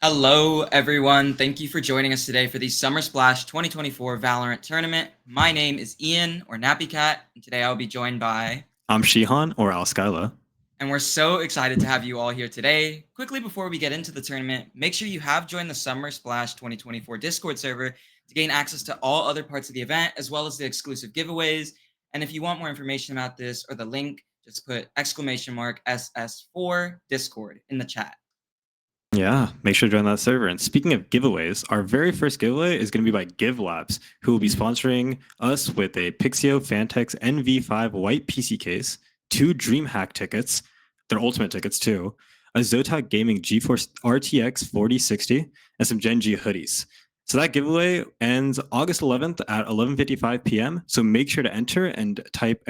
Hello, everyone. Thank you for joining us today for the Summer Splash 2024 Valorant Tournament. My name is Ian, or nappycatt, and today I'll be joined by... I'm Sheehan, or Alskyla. And we're so excited to have you all here today. Quickly before we get into the tournament, make sure you have joined the Summer Splash 2024 Discord server to gain access to all other parts of the event, as well as the exclusive giveaways. And if you want more information about this or the link, just put !SS4 Discord in the chat. Yeah, make sure to join that server. And speaking of giveaways, our very first giveaway is going to be by Give Labs, who will be sponsoring us with a Pixio Fantex NV5 white PC case, 2 DreamHack tickets, their ultimate tickets too, a Zotac Gaming GeForce RTX 4060, and some Gen G hoodies. So that giveaway ends August 11th at 11:55 p.m. So make sure to enter and type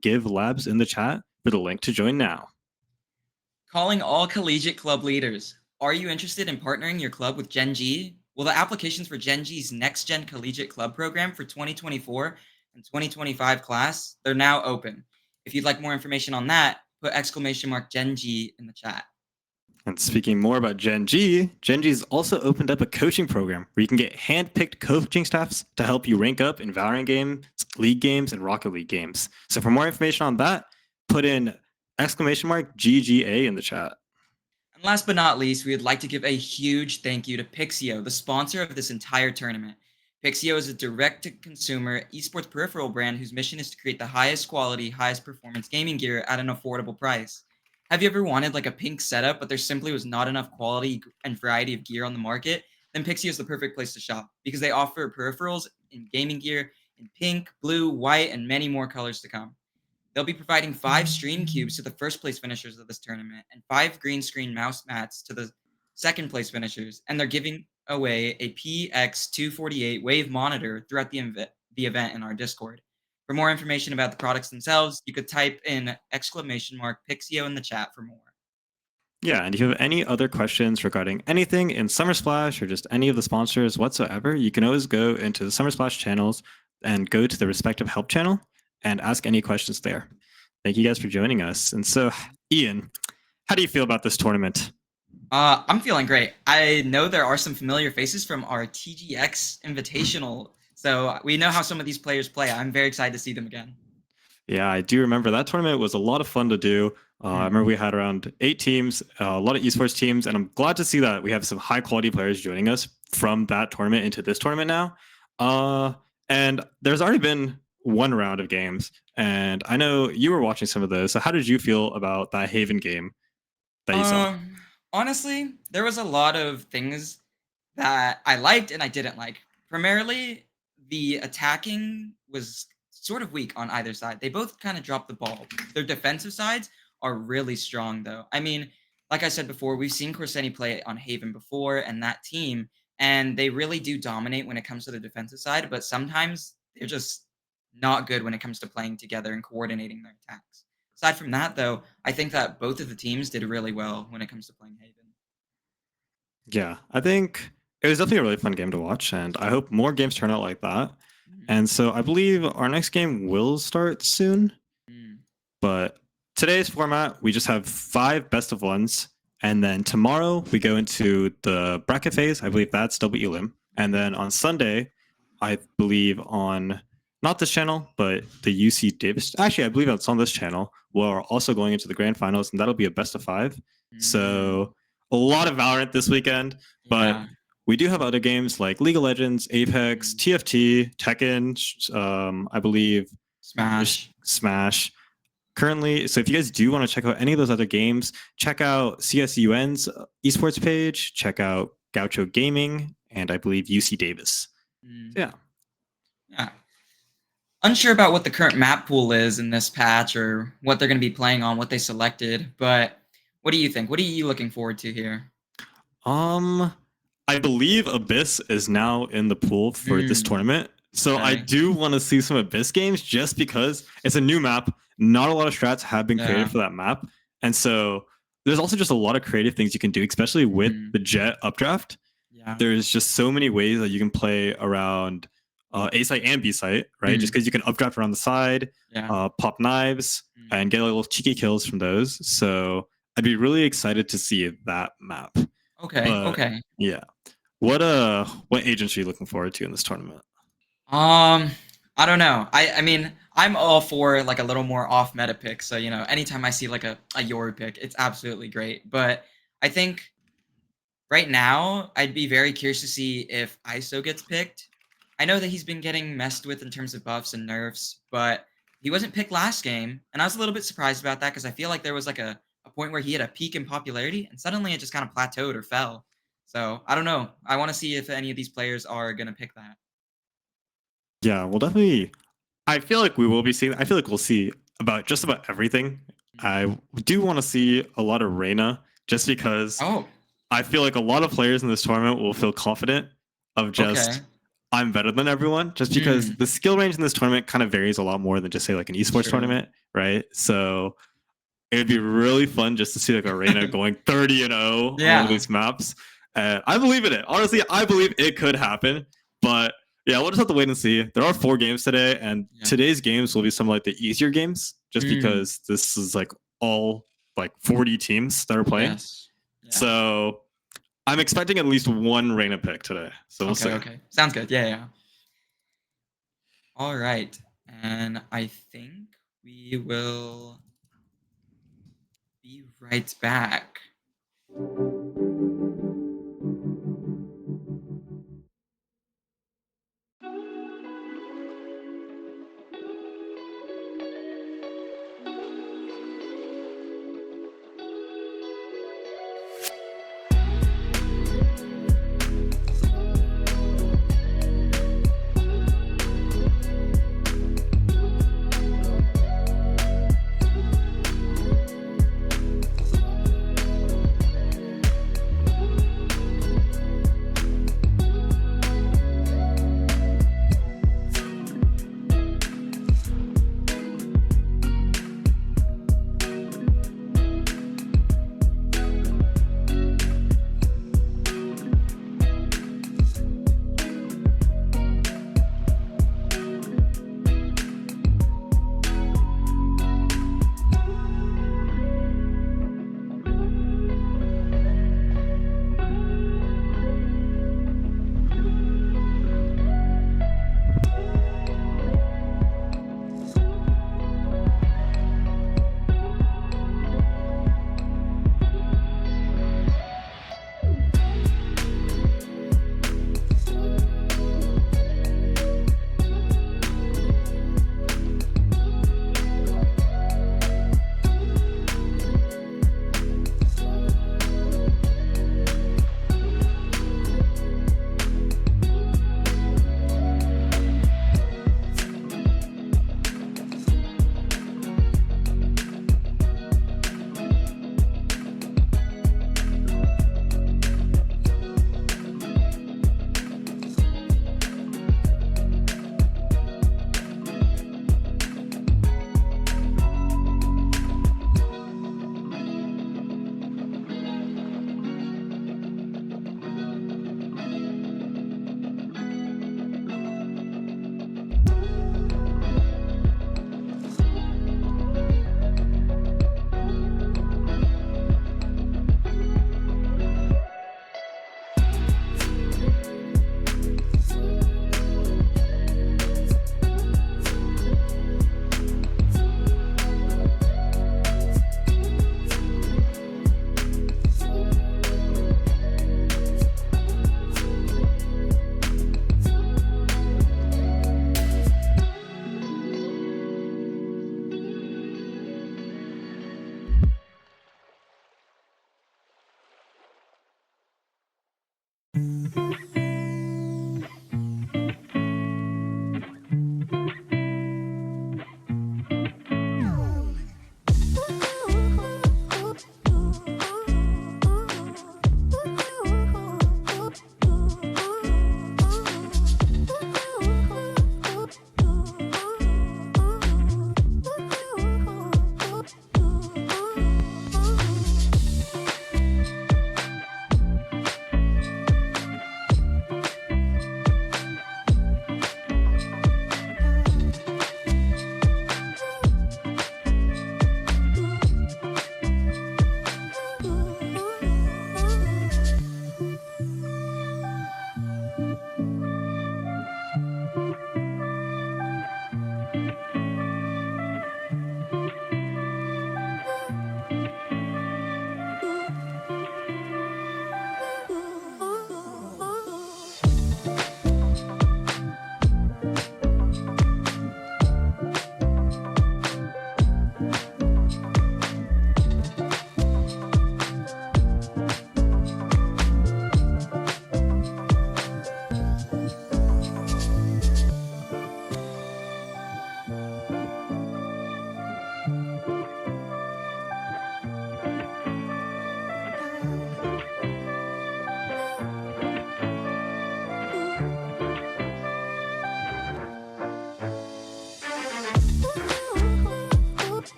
!Give Labs in the chat for the link to join now. Calling all collegiate club leaders. Are you interested in partnering your club with Gen G? Well, the applications for Gen G's Next Gen Collegiate Club program for 2024 and 2025 class, they're now open. If you'd like more information on that, put !Gen G in the chat. And speaking more about Gen G's also opened up a coaching program where you can get hand-picked coaching staffs to help you rank up in Valorant games, League games, and Rocket League games. So for more information on that, put in !GGA in the chat. And last but not least, we would like to give a huge thank you to Pixio, the sponsor of this entire tournament. Pixio is a direct-to-consumer esports peripheral brand whose mission is to create the highest quality, highest performance gaming gear at an affordable price. Have you ever wanted like a pink setup, but there simply was not enough quality and variety of gear on the market? Then Pixio is the perfect place to shop because they offer peripherals in gaming gear in pink, blue, white, and many more colors to come. They'll be providing 5 stream cubes to the first place finishers of this tournament and 5 green screen mouse mats to the second place finishers, and they're giving away a PX248 wave monitor throughout the event in our Discord. For more information about the products themselves, you could type in !Pixio in the chat for more. Yeah, and if you have any other questions regarding anything in Summer Splash or just any of the sponsors whatsoever, you can always go into the Summer Splash channels and go to the respective help channel and ask any questions there. Thank you guys for joining us. And so, Ian, how do you feel about this tournament? I'm feeling great. I know there are some familiar faces from our TGX Invitational, so we know how some of these players play. I'm very excited to see them again. Yeah, I do remember that tournament was a lot of fun to do. I remember we had around 8 teams, a lot of esports teams, and I'm glad to see that we have some high quality players joining us from that tournament into this tournament now. And there's already been one round of games, and I know you were watching some of those. So how did you feel about that Haven game that you saw? Honestly, there was a lot of things that I liked and I didn't like. Primarily, the attacking was sort of weak on either side. They both kind of dropped the ball. Their defensive sides are really strong, though. I mean, like I said before, we've seen Corseni play on Haven before and that team, and they really do dominate when it comes to the defensive side, but sometimes they're just not good when it comes to playing together and coordinating their attacks. Aside from that, though, I think that both of the teams did really well when it comes to playing Haven. Yeah, I think it was definitely a really fun game to watch, and I hope more games turn out like that. And so I believe our next game will start soon. But today's format, we just have 5 best of ones. And then tomorrow we go into the bracket phase. I believe that's double elim. And then on Sunday, I believe on not this channel, but the UC Davis. Actually, I believe it's on this channel. We're also going into the grand finals, and that'll be a best of 5. So a lot of Valorant this weekend, but we do have other games like League of Legends, Apex, TFT, Tekken, I believe Smash. Currently, so if you guys do want to check out any of those other games, check out CSUN's esports page, check out Gaucho Gaming, and I believe UC Davis. So yeah. Unsure about what the current map pool is in this patch or what they're going to be playing on, what they selected, but what do you think? What are you looking forward to here? I believe Abyss is now in the pool for this tournament. So I do want to see some Abyss games just because it's a new map. Not a lot of strats have been created for that map. And so there's also just a lot of creative things you can do, especially with the Jet updraft. There's just so many ways that you can play around A site and B site, right? Just because you can updraft around the side, pop knives, and get little cheeky kills from those. So I'd be really excited to see that map. Okay, But okay. yeah, what agents are you looking forward to in this tournament? Um, I don't know. I mean, I'm all for like a little more off meta pick. So, anytime I see like a Yori pick, it's absolutely great. But I think right now, I'd be very curious to see if ISO gets picked. I know that he's been getting messed with in terms of buffs and nerfs, but he wasn't picked last game, and I was a little bit surprised about that because I feel like there was like a point where he had a peak in popularity, and suddenly it just kind of plateaued or fell. So I don't know. I want to see if any of these players are gonna pick that. Yeah, well, definitely. I feel like we will be seeing. I feel like we'll see about just about everything. Mhm. I do want to see a lot of Reina, just because Oh, I feel like a lot of players in this tournament will feel confident of okay. just I'm better than everyone, just because Mm, the skill range in this tournament kind of varies a lot more than just say like an esports true. tournament, right? So it would be really fun just to see like Arena going 30-0 on one of Yeah. these maps. And I believe in it. Honestly, I believe it could happen. But yeah, we'll just have to wait and see. There are 4 games today, and Yeah. today's games will be some of like the easier games, just Mm, because this is like all like 40 teams that are playing. yes. Yeah. So I'm expecting at least one Reina pick today. So we'll Okay, see. okay. Sounds good. Yeah, yeah. All right. And I think we will be right back.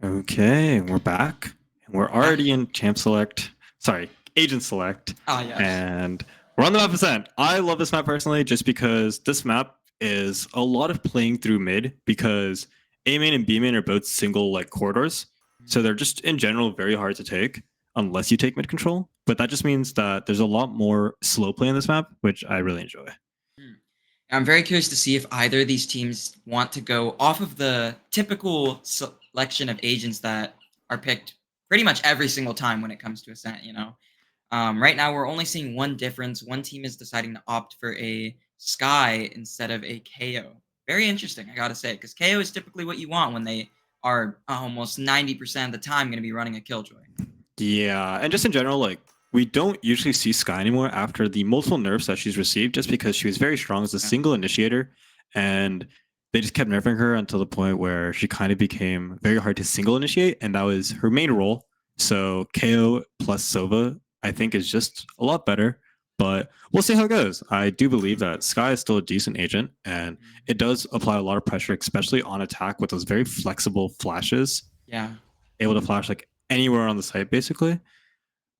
Okay, we're back. We're already in champ select. Sorry, agent select. Ah, yes. And we're on the map percent. I love this map personally just because this map is a lot of playing through mid because A main and B main are both single like corridors. So they're just in general very hard to take unless you take mid control. But that just means that there's a lot more slow play in this map, which I really enjoy. Mm. I'm very curious to see if either of these teams want to go off of the typical selection of agents that are picked pretty much every single time when it comes to Ascent. Right now, we're only seeing one difference. One team is deciding to opt for a Sky instead of a KO. Very interesting, I gotta say, because KO is typically what you want when they are almost 90% of the time going to be running a Killjoy. Yeah, and just in general, like we don't usually see Sky anymore after the multiple nerfs that she's received, just because she was very strong as a single initiator, and they just kept nerfing her until the point where she kind of became very hard to single initiate, and that was her main role. So KO plus Sova, I think, is just a lot better. But we'll see how it goes. I do believe that Sky is still a decent agent, and it does apply a lot of pressure, especially on attack with those very flexible flashes. Yeah. Able to flash like anywhere on the site, basically.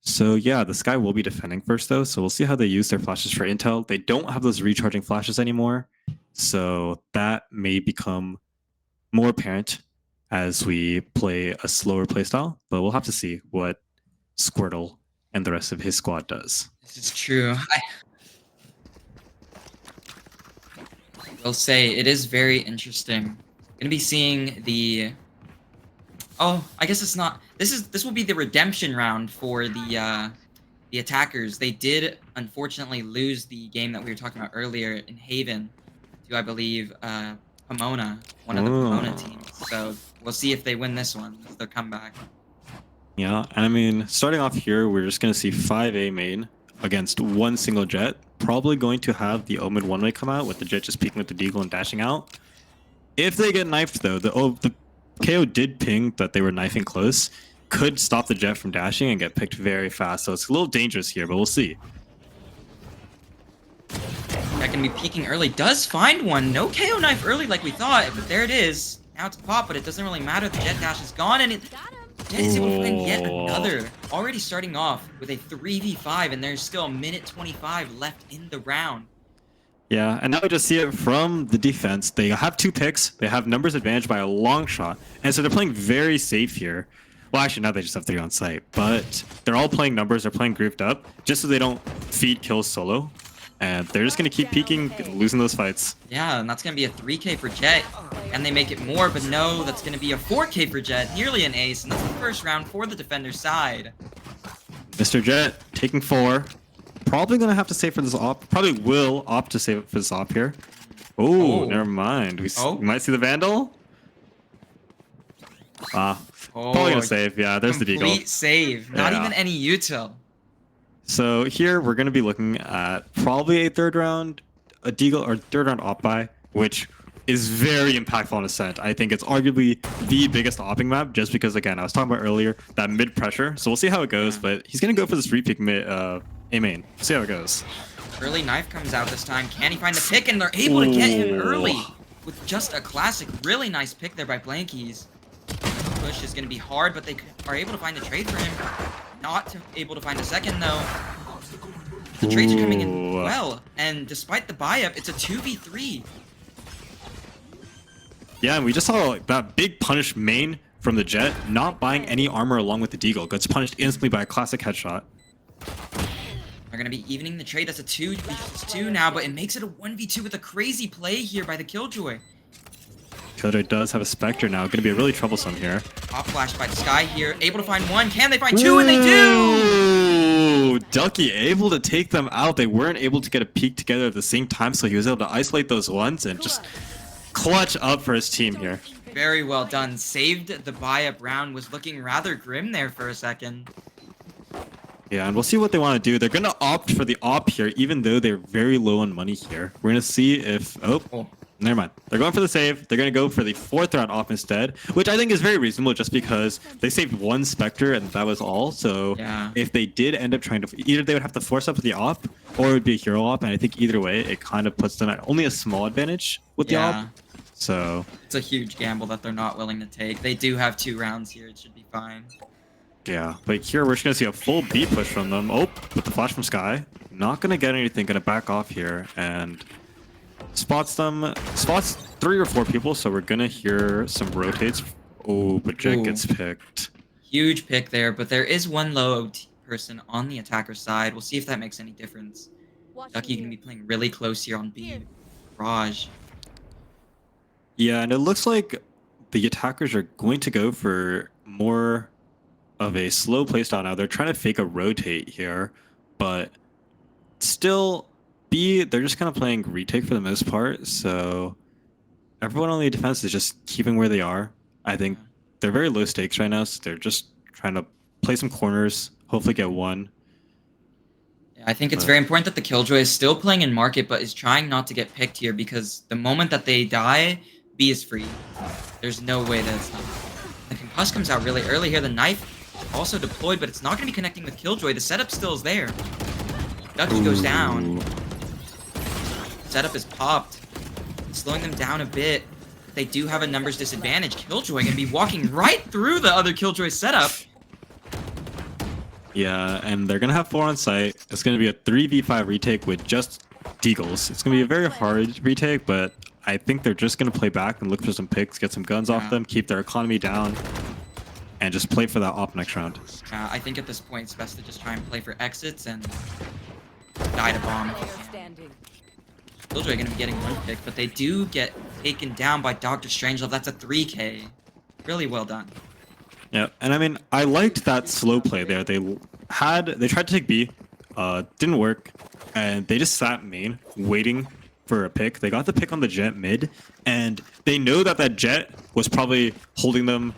So yeah, the Sky will be defending first though, so we'll see how they use their flashes for intel. They don't have those recharging flashes anymore, so that may become more apparent as we play a slower playstyle, but we'll have to see what Squirtle and the rest of his squad does. This is true. I will say it is very interesting. Gonna be seeing the. Oh, I guess it's not. This will be the redemption round for the attackers. They did unfortunately lose the game that we were talking about earlier in Haven to, I believe, Pomona, one of the Pomona teams. So we'll see if they win this one. This is their comeback. Yeah, and I mean, starting off here, we're just going to see 5A main against one single Jet. Probably going to have the Omen one-way come out with the Jet just peeking with the Deagle and dashing out. If they get knifed, though, the KO did ping that they were knifing close. Could stop the Jet from dashing and get picked very fast, so it's a little dangerous here, but we'll see. That can be peeking early. Does find one. No KO knife early like we thought, but there it is. Now it's pop, but it doesn't really matter. The Jet dash is gone, and Jet is able to find yet another. Already starting off with a 3v5, and there's still a minute 25 left in the round. Yeah, and now we just see it from the defense. They have 2 picks. They have numbers advantage by a long shot, and so they're playing very safe here. Well, actually, now they just have 3 on site, but they're all playing numbers. They're playing grouped up just so they don't feed kills solo. And they're just going to keep peeking, losing those fights. Yeah, and that's going to be a 3k for Jet. And they make it more, but no, that's going to be a 4k for Jet. Nearly an ace, and that's the first round for the defender's side. Mr. Jet taking 4. Probably going to have to save for this op. Probably will opt to save for this op here. Ooh, never mind. We might see the Vandal. Probably going to save. Yeah, there's the Deagle. Complete save. Not even any util. So here we're going to be looking at probably a third round Deagle or third round op buy, which is very impactful on Ascent. I think it's arguably the biggest opping map just because, again, I was talking about earlier, that mid pressure. So we'll see how it goes, but he's going to go for this repick mid A main. See how it goes. Early knife comes out this time. Can he find the pick? And they're able to get him early with just a classic. Really nice pick there by Blankies. Push is going to be hard, but they are able to find the trade for him. Not able to find a second, though. The trades are coming in well, and despite the buy-up, it's a 2v3. Yeah, and we just saw like, that big punish main from the Jet, not buying any armor along with the Deagle. Gets punished instantly by a classic headshot. They're going to be evening the trade. That's a 2v2 now, but it makes it a 1v2 with a crazy play here by the Killjoy. Killjoy does have a Spectre now. Going to be really troublesome here. Pop flash by the Sky here. Able to find one. Can they find two? And they do! Ducky able to take them out. They weren't able to get a peek together at the same time, so he was able to isolate those ones and just clutch up for his team here. Very well done. Saved the buy-up round. Was looking rather grim there for a second. Yeah, and we'll see what they want to do. They're going to opt for the op here, even though they're very low on money here. We're going to see if... Oh, never mind. They're going for the save. They're going to go for the 4th round op instead, which I think is very reasonable just because they saved one Spectre and that was all. So if they did end up trying to... Either they would have to force up the op or it would be a hero op, and I think either way, it kind of puts them at only a small advantage with the op. So it's a huge gamble that they're not willing to take. They do have 2 rounds here. It should be fine. yeah, but here we're just gonna see a full B push from them. Oh, with the flash from Sky. Not gonna get anything, gonna back off here and spots 3 or 4 people, so we're gonna hear some rotates. Oh, but Jet gets picked. Huge pick there, but there is one low person on the attacker side. We'll see if that makes any difference. Ducky gonna be playing really close here on B. Raj. Yeah, and it looks like the attackers are going to go for more of a slow playstyle now. They're trying to fake a rotate here, but still B, they're just kind of playing retake for the most part. So everyone on the defense is just keeping where they are. I think they're very low stakes right now, so they're just trying to play some corners, hopefully get one. Yeah, I think it's very important that the Killjoy is still playing in market, but is trying not to get picked here, because the moment that they die, B is free. There's no way that it's not. The Concuss comes out really early here. The knife also deployed, but it's not going to be connecting with Killjoy. The setup still is there. Ducky goes down. Setup is popped, slowing them down a bit. They do have a numbers disadvantage. Killjoy going to be walking right through the other Killjoy setup. Yeah, and they're going to have 4 on site. It's going to be a 3v5 retake with just Deagles. It's going to be a very hard retake, but I think they're just going to play back and look for some picks, get some guns off them, keep their economy down, and just play for that op next round. I think at this point it's best to just try and play for exits and die to bomb. Killjoy are going to be getting 1 pick, but they do get taken down by Dr. Strangelove. That's a 3K. Really well done. Yeah, and I mean, I liked that slow play there. They tried to take B, didn't work, and they just sat main waiting for a pick. They got the pick on the Jet mid, and they know that that Jet was probably holding them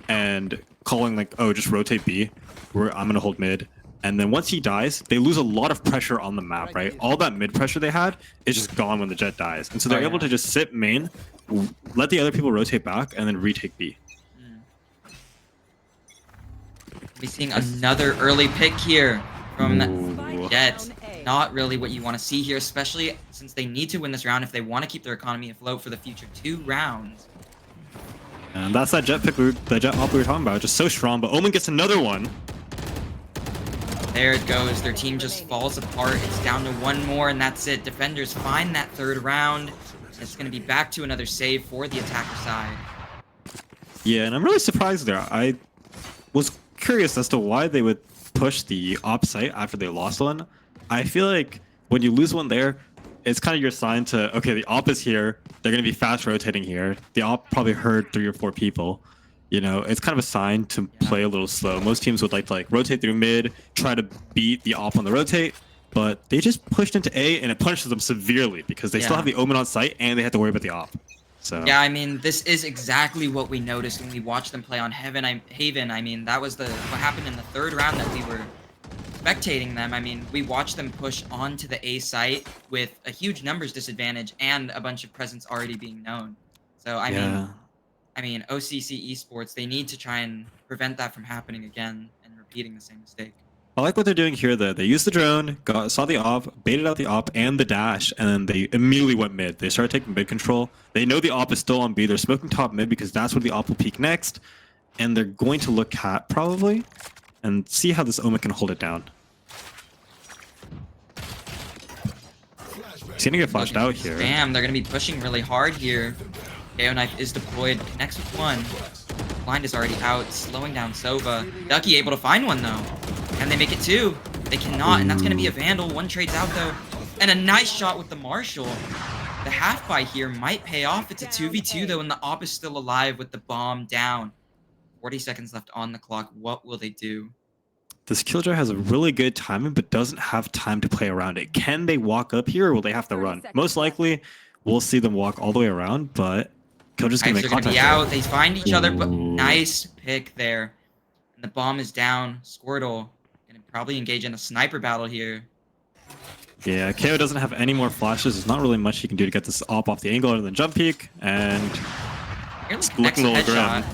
and calling like, oh, just rotate B, I'm gonna hold mid. And then once he dies, they lose a lot of pressure on the map, right? All that mid pressure they had is just gone when the Jet dies. And so they're able to just sit main, let the other people rotate back, and then retake B. We're seeing another early pick here from Jet. Not really what you want to see here, especially since they need to win this round if they want to keep their economy afloat for the future 2 rounds. And that's that Jet pick, the Jet op we were talking about, just so strong. But Omen gets another one. There it goes. Their team just falls apart. It's down to 1 more, and that's it. Defenders find that 3rd round. It's going to be back to another save for the attacker side. Yeah, and I'm really surprised there. I was curious as to why they would push the op site after they lost one. I feel like when you lose one there, it's kind of your sign to, okay, the op is here. They're going to be fast rotating here. The op probably heard 3 or 4 people. You know, it's kind of a sign to play a little slow. Most teams would like to rotate through mid, try to beat the op on the rotate, but they just pushed into A and it punishes them severely because they still have the Omen on site and they have to worry about the op. So yeah, I mean, this is exactly what we noticed when we watched them play on Haven. I mean, that was what happened in the 3rd round that we were spectating them. I mean, we watched them push onto the A site with a huge numbers disadvantage and a bunch of presence already being known. So I mean, OCC Esports, they need to try and prevent that from happening again and repeating the same mistake. I like what they're doing here, though. They used the drone, saw the op, baited out the op and the dash, and then they immediately went mid. They started taking mid control. They know the op is still on B. They're smoking top mid because that's where the op will peak next. And they're going to look cat, probably, and see how this Omen can hold it down. He's going to get flashed out here. Damn, they're going to be pushing really hard here. KO knife is deployed, connects with 1. Blind is already out, slowing down Sova. Ducky able to find 1 though. Can they make it 2? They cannot, and that's going to be a Vandal. 1 trades out though. And a nice shot with the Marshall. The half buy here might pay off. It's a 2v2 though, and the op is still alive with the bomb down. 40 seconds left on the clock. What will they do? This Killjoy has a really good timing, but doesn't have time to play around it. Can they walk up here, or will they have to run? Most likely, we'll see them walk all the way around, but Killjoy's going to make contact. Be out. They find each other, but nice pick there. And the bomb is down. Squirtle going to probably engage in a sniper battle here. Yeah, KO doesn't have any more flashes. There's not really much he can do to get this op off the angle other than jump peek, and it's looking a little grim.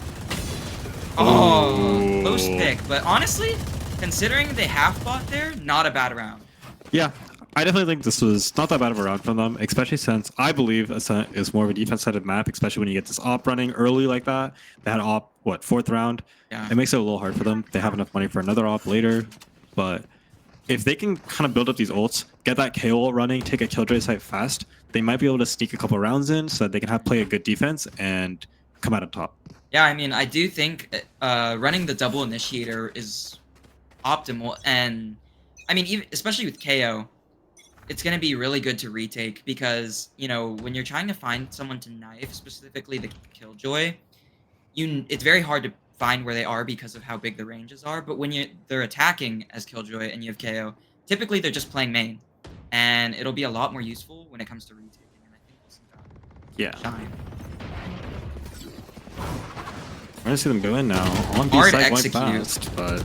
Oh, close pick. But honestly, considering they half bought there, not a bad round. Yeah, I definitely think this was not that bad of a round from them, especially since I believe Ascent is more of a defense-sided map, especially when you get this op running early like that. They had op, what, 4th round? Yeah. It makes it a little hard for them. They have enough money for another op later, but if they can kind of build up these ults, get that KO ult running, take a killjoy site fast, they might be able to sneak a couple rounds in so that they can play a good defense and come out on top. Yeah, I mean, I do think running the double initiator is optimal, and I mean, even especially with KO, it's going to be really good to retake because, you know, when you're trying to find someone to knife, specifically the killjoy, it's very hard to find where they are because of how big the ranges are. But when they're attacking as killjoy and you have KO, typically they're just playing main, and it'll be a lot more useful when it comes to retaking. And I think we'll see that shine. We're gonna see them go in now. On B Hard side execute. went fast, but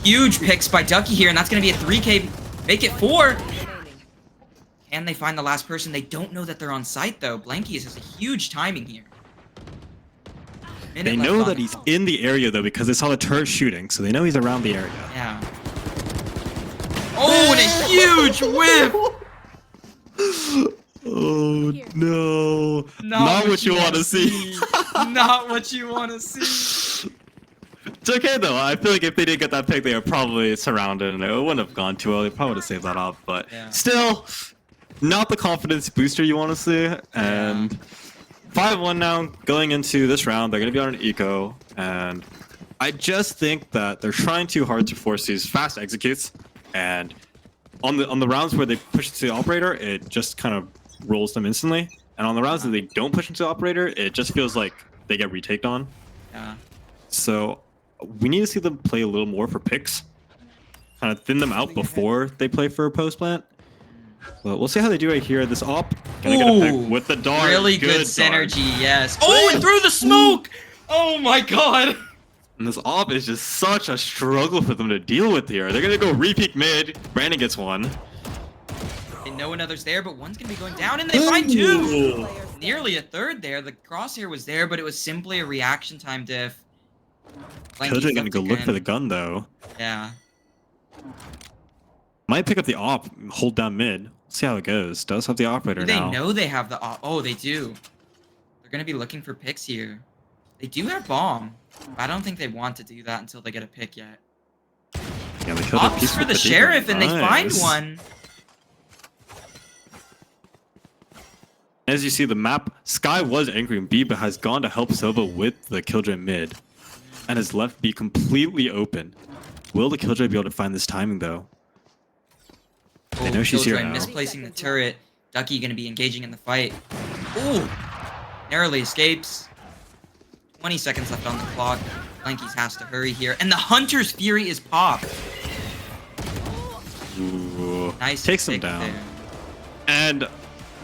Huge picks by Ducky here, and that's gonna be a 3K. Make it 4. Can they find the last person? They don't know that they're on site though. Blankies has a huge timing here. They know that he's in the area though because they saw the turret shooting, so they know he's around the area. Yeah. Oh, and a huge whip! Oh no! Not what you want to see. Not what you want to see. It's okay though. I feel like if they didn't get that pick, they were probably surrounded, and it wouldn't have gone too well. They probably would have saved that off, but still, not the confidence booster you want to see. And 5-1 now, going into this round, they're going to be on an eco, and I just think that they're trying too hard to force these fast executes, and on the rounds where they push it to the operator, it just kind of rolls them instantly, and on the rounds that they don't push into the operator, it just feels like they get retaked on. Yeah. So we need to see them play a little more for picks, kind of thin them out before they play for a post plant. But we'll see how they do right here. This op gonna get a pick with the dart. Really good synergy, yes. Oh, and through the smoke! Oh my god! And this op is just such a struggle for them to deal with here. They're gonna go re-peek mid. Brandon gets one. They know another's there, but one's gonna be going down, and they find 2! Nearly a 3rd there. The crosshair was there, but it was simply a reaction time diff. Killjoy gonna go look for the gun though. Yeah. Might pick up the op, hold down mid. See how it goes. Does have the operator now. They know they have the op. Oh, they do. They're gonna be looking for picks here. They do have bomb. But I don't think they want to do that until they get a pick yet. Yeah, they killed a piece for the sheriff, and they find one. As you see, the map, Sky was angry and B, but has gone to help Silva with the Killjoy mid, and has left B completely open. Will the Killjoy be able to find this timing though? They know she's here now. Misplacing the turret. Ducky gonna be engaging in the fight. Ooh! Narrowly escapes. 20 seconds left on the clock. Blankies has to hurry here. And the Hunter's Fury is popped. Ooh. Nice. Takes them down. There. And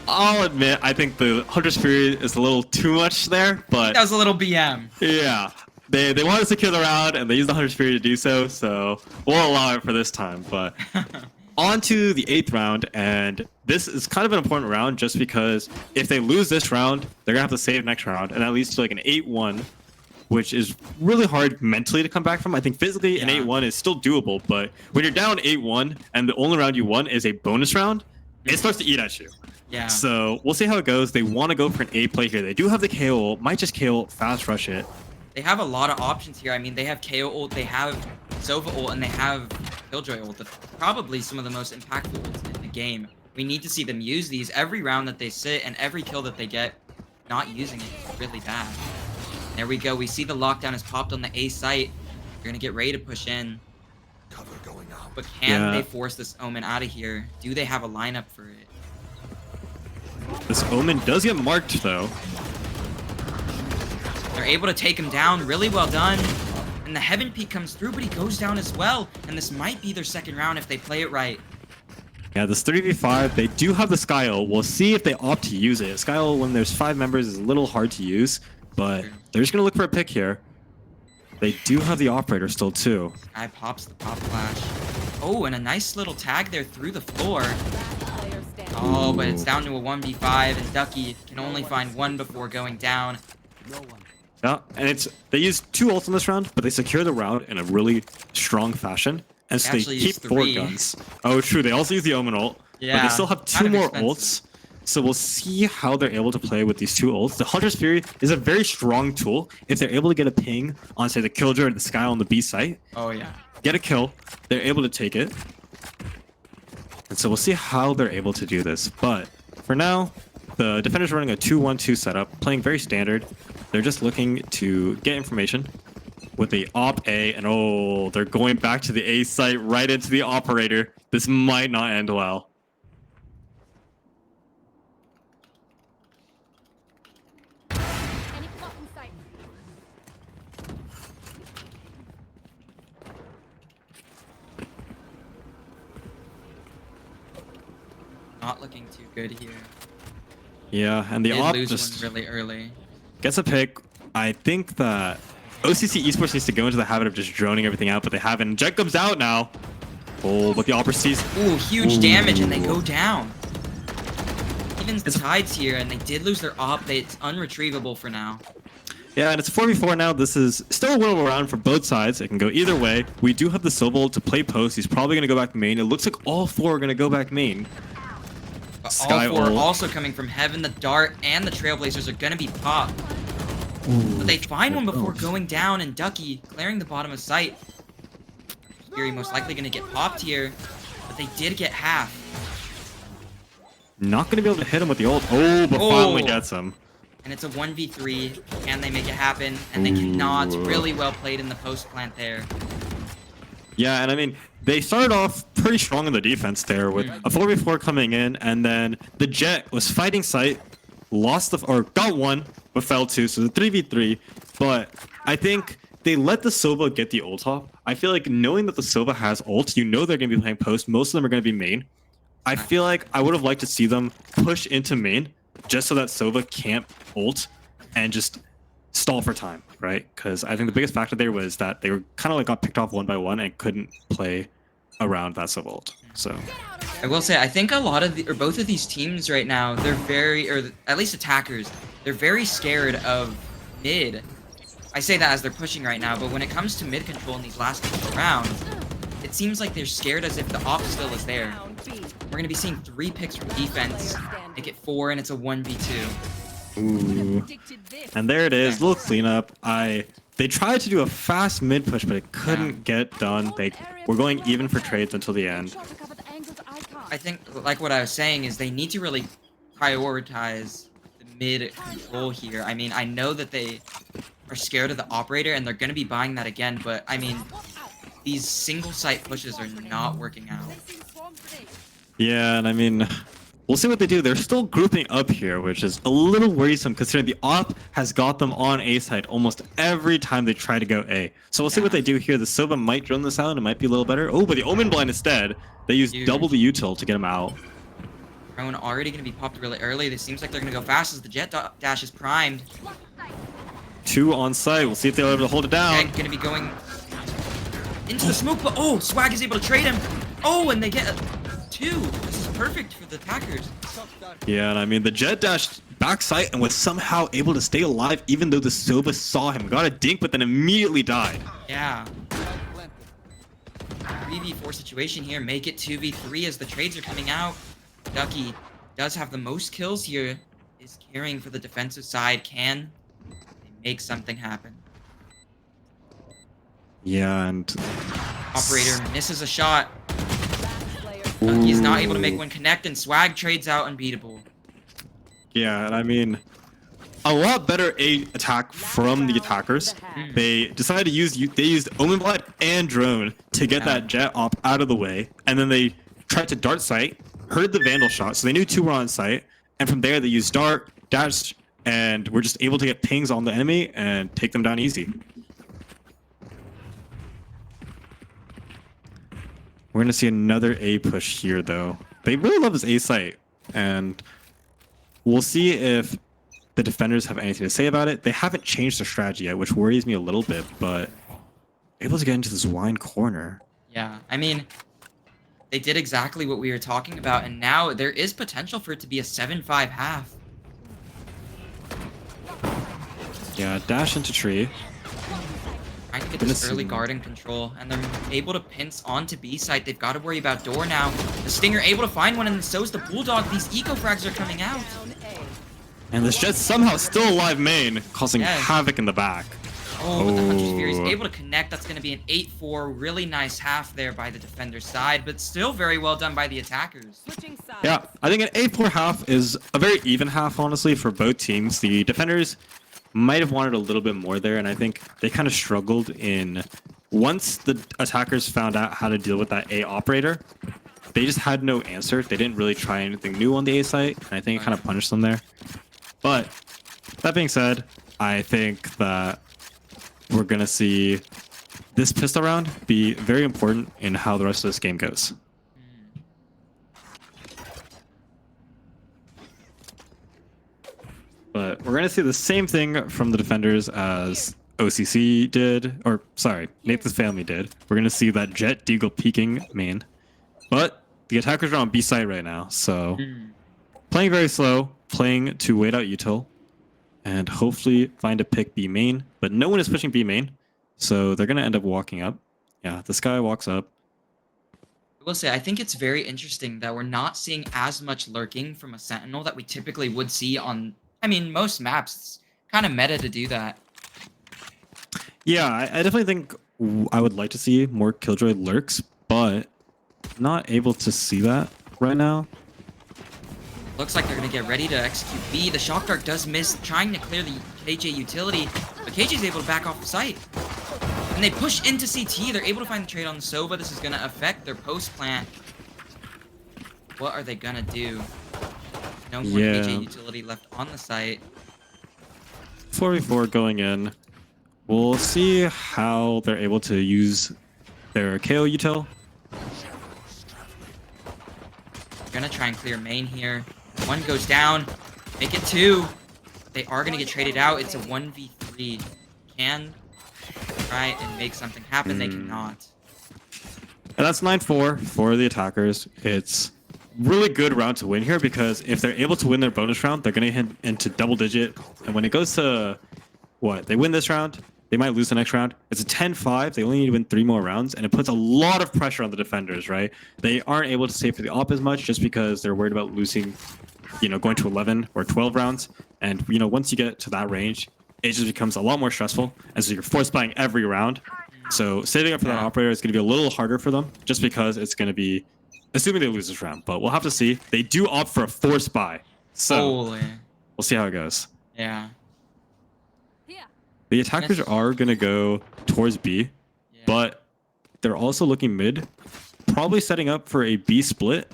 I'll admit, I think the Hunter's Fury is a little too much there, but... That was a little BM. Yeah. They want to secure the round, and they use the Hunter's Fury to do so, so we'll allow it for this time, but... On to the 8th round, and this is kind of an important round just because if they lose this round, they're going to have to save next round, and that leads to like an 8-1, which is really hard mentally to come back from. I think physically an 8-1 is still doable, but when you're down 8-1 and the only round you won is a bonus round, it starts to eat at you. Yeah. So we'll see how it goes. They want to go for an 8 play here. They do have the KO ult, might just KO ult, fast rush it. They have a lot of options here. I mean, they have KO ult, they have Sova ult, and they have Killjoy ult. Probably some of the most impactful ults in the game. We need to see them use these every round that they sit, and every kill that they get, not using it is really bad. There we go. We see the lockdown is popped on the A site. They're going to get ready to push in. Cover going out. But can they force this Omen out of here? Do they have a lineup for it? This Omen does get marked, though. They're able to take him down. Really well done. And the Heaven Peak comes through, but he goes down as well. And this might be their second round if they play it right. Yeah, this 3v5, they do have the Sky ult. We'll see if they opt to use it. Sky ult, when there's 5 members, is a little hard to use, but they're just going to look for a pick here. They do have the operator still, too. Guy pops the pop flash. Oh, and a nice little tag there through the floor. Oh, but it's down to a 1v5, and Ducky can only find one before going down. Yeah, and they use 2 ults in this round, but they secure the round in a really strong fashion. and so They they actually keep use 4 3. guns. Oh, true. They also use the Omen ult, but Yeah, they still have 2 kind of more expensive. ults. So we'll see how they're able to play with these 2 ults. The Hunter's Fury is a very strong tool. If they're able to get a ping on, say, the Killjoy or the Sky on the B site, Oh yeah. get a kill, they're able to take it. And so we'll see how they're able to do this. But for now, the defender's running a 2-1-2 setup, playing very standard. They're just looking to get information with the op A, and oh, they're going back to the A site right into the operator. This might not end well. Any plot in sight. Not looking too good here. Yeah, and the Did op lose just one really early. gets a pick. I think that OCC Esports needs to go into the habit of just droning everything out, but they haven't. Jet comes out now. Oh, but the Opera sees. Ooh, huge Ooh. damage, and they go down. Evens the tides here, and they did lose their op. It's unretrievable for now. Yeah, and it's 4v4 now. This is still a winnable round for both sides. It can go either way. We do have the Sobol to play post. He's probably going to go back main. It looks like all 4 are going to go back main. Sky All 4 ult. also coming from heaven. The dart and the Trailblazers are gonna be popped. But they find one before going down, and Ducky clearing the bottom of sight. Fury most likely gonna get popped here, but they did get half. Not going to be able to hit him with the ult. Oh, but finally Oh. gets him. And it's a 1v3. Can they make it happen? And they cannot. Really well played in the post plant there. Yeah, and I mean, they started off pretty strong in the defense there with a 4v4 coming in, and then the Jet was fighting sight, got 1, but fell 2, so the 3v3. But I think they let the Sova get the ult off. I feel like knowing that the Sova has ult, you know they're going to be playing post. Most of them are going to be main. I feel like I would have liked to see them push into main just so that Sova can't ult and just stall for time, right? Because I think the biggest factor there was that they were kind of like got picked off 1 by 1 and couldn't play around that Sova ult. So I will say, I think a lot of or both of these teams right now, they're very, or at least attackers, they're very scared of mid. I say that as they're pushing right now, but when it comes to mid control in these last couple rounds, it seems like they're scared as if the op still is there. We're going to be seeing 3 picks from defense, make it 4, and it's a 1v2. ooh. And there it is, little cleanup. They tried to do a fast mid push, but it couldn't get done. They were going even for trades until the end. I think, like what I was saying, is they need to really prioritize the mid control here. I mean, I know that they are scared of the operator, and they're going to be buying that again, but I mean, these single site pushes are not working out. Yeah, and I mean, we'll see what they do. They're still grouping up here, which is a little worrisome considering the op has got them on A side almost every time they try to go A. So we'll see what they do here. The Sova might drone this out. It might be a little better. Oh, but the Omen Blind instead. They use Huge. double the util to get him out. Drone already going to be popped really early. This seems like they're going to go fast as the jet dash is primed. 2 on site. We'll see if they're able to hold it down. Jet going to be going into the smoke, but oh, Swag is able to trade him. Oh, and they get 2. This is perfect for the attackers. Yeah, and I mean, the Jet dashed back site and was somehow able to stay alive even though the Sova saw him. Got a dink, but then immediately died. Yeah. 3v4 situation here. Make it 2v3 as the trades are coming out. Ducky does have the most kills here. Is carrying for the defensive side. Can they make something happen? Yeah, and Operator misses a shot. Ducky is not able to make one connect, and Swag trades out unbeatable. yeah, and I mean, a lot better A attack from the attackers. They decided to they used Omen Blind and Drone to get that Jet op out of the way, and then they tried to dart site, heard the Vandal shot, so they knew 2 were on site, and from there they used dart, dash, and were just able to get pings on the enemy and take them down easy. We're going to see another A push here, though. They really love this A site, and we'll see if the defenders have anything to say about it. They haven't changed their strategy yet, which worries me a little bit, but able to get into this wine corner. Yeah, I mean, they did exactly what we were talking about, and now there is potential for it to be a 7-5 half. Yeah, dash into tree. Trying to get Gonna this early see. garden control, and they're able to pinch onto B site. They've got to worry about door now. The Stinger able to find one, and so's the Bulldog. These eco frags are coming out. And this Jet's somehow still alive main, causing Yes. havoc in the back. Oh, but the Hunter's Fury is Oh. able to connect. That's going to be an 8-4. Really nice half there by the defender's side, but still very well done by the attackers. Switching sides. Yeah, I think an 8-4 half is a very even half, honestly, for both teams. The defenders might have wanted a little bit more there, and I think they kind of struggled in... Once the attackers found out how to deal with that A operator, they just had no answer. They didn't really try anything new on the A site, and I think it kind of punished them there. But that being said, I think that we're going to see this pistol round be very important in how the rest of this game goes. But we're going to see the same thing from the defenders as OCC did, or sorry, Nathan's family did. We're going to see that Jet Deagle peeking main. But the attackers are on B side right now, so playing very slow, playing to wait out util, and hopefully find a pick B main. But no one is pushing B main, so they're going to end up walking up. Yeah, this guy walks up. I will say, I think it's very interesting that we're not seeing as much lurking from a Sentinel that we typically would see on, I mean, most maps. It's kind of meta to do that. Yeah, I definitely think I would like to see more Killjoy lurks, but not able to see that right now. Looks like they're going to get ready to execute B. The Shock Dart does miss, trying to clear the KJ utility, but KJ's able to back off the site. And they push into CT. They're able to find the trade on the Sova. This is going to affect their post plant. What are they going to do? No more KJ utility left on the site. 4v4 going in. We'll see how they're able to use their KO util. Gonna try and clear main here. One goes down. Make it 2. They are gonna get traded out. It's a 1v3. Can try and make something happen. They cannot. And that's 9-4 for the attackers. It's really good round to win here because if they're able to win their bonus round, they're gonna hit into double digit. And when it goes to what? They win this round, they might lose the next round. It's a 10-5. They only need to win 3 more rounds, and it puts a lot of pressure on the defenders, right? They aren't able to save for the op as much just because they're worried about losing, going to 11 or 12 rounds. And, once you get to that range, it just becomes a lot more stressful. And so you're force buying every round. So saving up for that operator is going to be a little harder for them just because it's going to be, assuming they lose this round. But we'll have to see. They do opt for a force buy. So Holy. we'll see how it goes. Yeah. The attackers are going to go towards B, but they're also looking mid, probably setting up for a B split.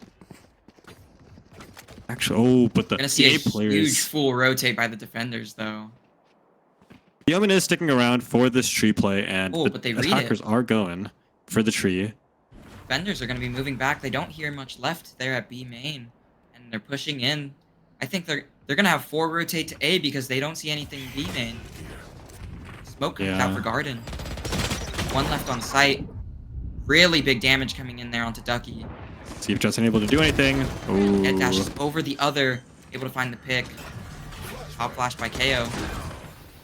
Actually, but the Gonna see A players... huge full rotate by the defenders, though. The Omen is sticking around for this tree play, and but they read attackers it. are going for the tree. Defenders are going to be moving back. They don't hear much left there at B main, and they're pushing in. I think they're going to have 4 rotate to A because they don't see anything B main. Smoke comes out for Garden. 1 left on site. Really big damage coming in there onto Ducky. See if Jet's able to do anything. Head dashes over the other, able to find the pick. Top flash by KO.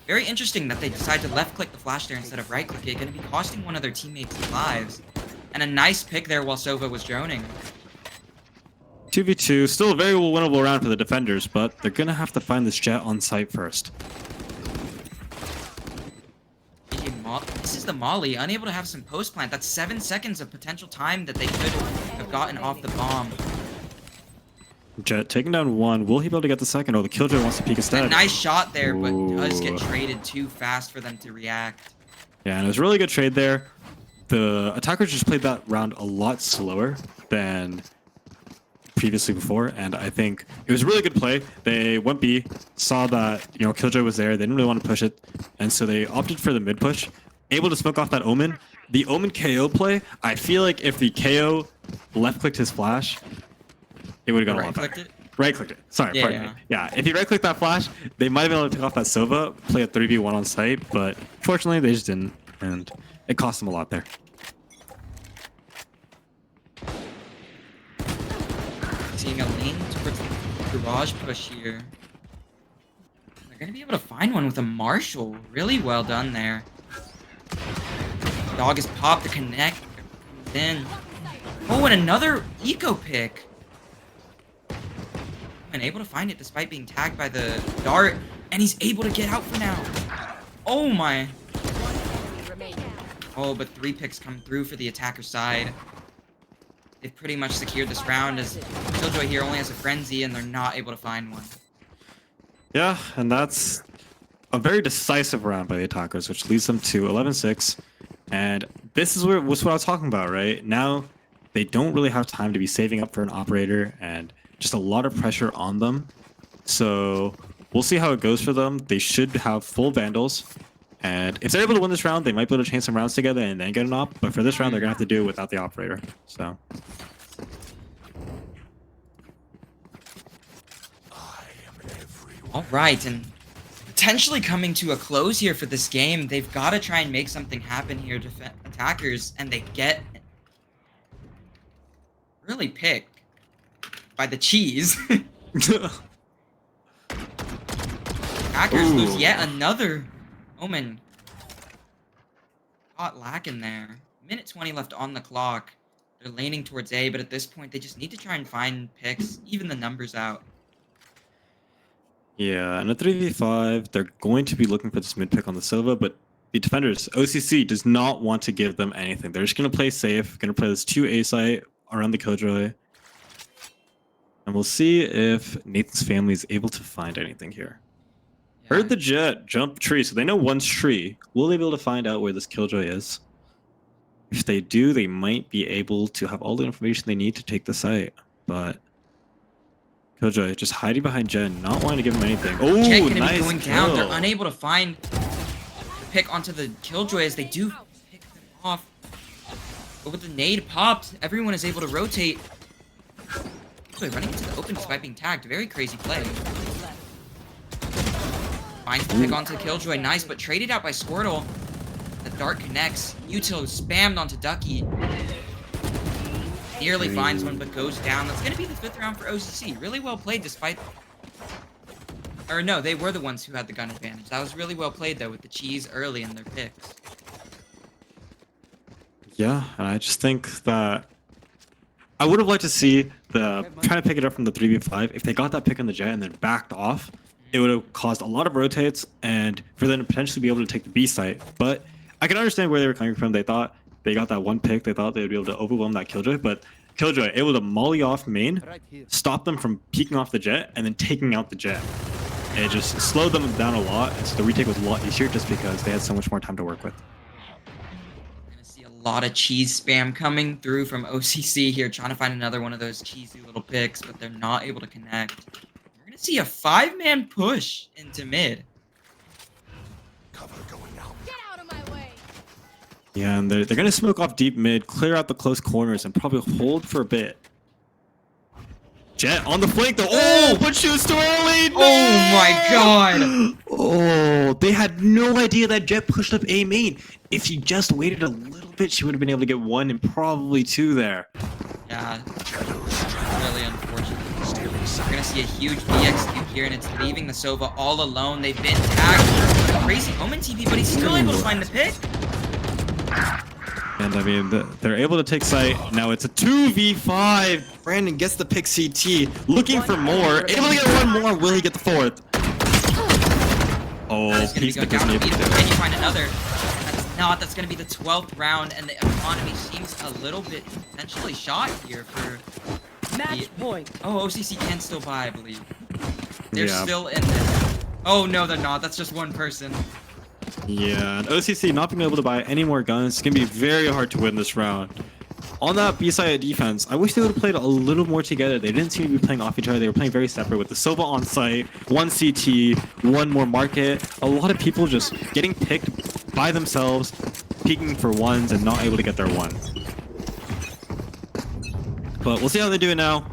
Very interesting that they decide to left click the flash there instead of right click it. Going to be costing one of their teammates lives. And a nice pick there while Sova was droning. 2v2, still a very winnable round for the defenders, but they're going to have to find this Jet on site first. This is the Molly, unable to have some post plant. That's 7 seconds of potential time that they could have gotten off the bomb. Jet taking down 1. Will he be able to get the second? Oh, the Killjoy wants to peek instead. A nice shot there, but does get traded too fast for them to react. Yeah, and it was a really good trade there. The attackers just played that round a lot slower than previously before, and I think it was a really good play. They went B, saw that Killjoy was there. They didn't really want to push it, and so they opted for the mid push. Able to smoke off that Omen. The Omen KO play, I feel like if the KO left clicked his flash, it would have gone a lot better. Right clicked it. Sorry, pardon me. Yeah, if he right clicked that flash, they might have been able to pick off that Sova, play a 3v1 on site, but fortunately they just didn't, and it cost them a lot there. Seeing a lane towards the garage push here. They're going to be able to find one with a Marshall. Really well done there. Dog is popped to connect. Then, oh, and another eco pick. And able to find it despite being tagged by the dart, and he's able to get out for now. Oh my. Oh, but 3 picks come through for the attacker side. They've pretty much secured this round as Killjoy here only has a frenzy and they're not able to find one. Yeah, and that's a very decisive round by the attackers, which leads them to 11-6. And this is what I was talking about, right? Now they don't really have time to be saving up for an operator and just a lot of pressure on them. So we'll see how it goes for them. They should have full vandals. And if they're able to win this round, they might be able to chain some rounds together and then get an op. But for this round, they're going to have to do it without the operator. So. All right, and potentially coming to a close here for this game. They've got to try and make something happen here to attackers, and they get really picked by the cheese. Attackers lose yet another Omen. Caught lacking there. Minute 20 left on the clock. They're laning towards A, but at this point, they just need to try and find picks, even the numbers out. Yeah, in a 3v5, they're going to be looking for this mid pick on the Sova, but the defenders, OCC, does not want to give them anything. They're just going to play safe, going to play this 2 A site around the Killjoy. And we'll see if Nathan's family is able to find anything here. Yeah. Heard the jet jump tree, so they know one's tree. Will they be able to find out where this Killjoy is? If they do, they might be able to have all the information they need to take the site. But Killjoy just hiding behind Jen, not wanting to give him anything. Oh, Jet gonna nice be going kill. down. They're unable to find the pick onto the Killjoy as they do pick them off. But with the nade popped, everyone is able to rotate. Killjoy running into the open despite being tagged. Very crazy play. Finds the pick onto Killjoy. Nice, but traded out by Squirtle. The dart connects. Util spammed onto Ducky. Nearly finds one, but goes down. That's going to be the 5th round for OCC. Really well played despite... Or no, they were the ones who had the gun advantage. That was really well played, though, with the cheese early in their picks. Yeah, and I just think that... I would have liked to see the trying to pick it up from the 3v5. If they got that pick on the jet and then backed off, it would have caused a lot of rotates and for them to potentially be able to take the B site. But I can understand where they were coming from. They thought they got that one pick. They thought they would be able to overwhelm that Killjoy, but Killjoy able to molly off main, stop them from peeking off the jet, and then taking out the jet. And it just slowed them down a lot, and so the retake was a lot easier just because they had so much more time to work with. We're going to see a lot of cheese spam coming through from OCC here, trying to find another one of those cheesy little picks, but they're not able to connect. We're going to see a 5-man push into mid. Cover going out. Get out of my way. Yeah, and they're going to smoke off deep mid, clear out the close corners, and probably hold for a bit. Jet on the flank though. Oh, but she was too early. No! Oh my god. Oh, they had no idea that Jet pushed up A main. If she just waited a little bit, she would have been able to get 1 and probably 2 there. Yeah, really unfortunate. We're going to see a huge BX here, and it's leaving the Sova all alone. They've been tagged. Crazy Omen TV, but he's still able to find the pick. And I mean, they're able to take site. Now it's a 2v5. Brandon gets the pick CT, looking for more. Able to get 1 more. Will he get the 4th? Oh, he's the down. Can you find another? That's not. That's going to be the 12th round, and the economy seems a little bit potentially shot here for match point. Oh, OCC can still buy, I believe. They're still in this. Oh no, they're not. That's just one person. Yeah, and OCC not being able to buy any more guns. It's going to be very hard to win this round. On that B-side defense, I wish they would have played a little more together. They didn't seem to be playing off each other. They were playing very separate with the Sova on site, 1 CT, 1 more market. A lot of people just getting picked by themselves, peeking for 1s and not able to get their 1. But we'll see how they do it now.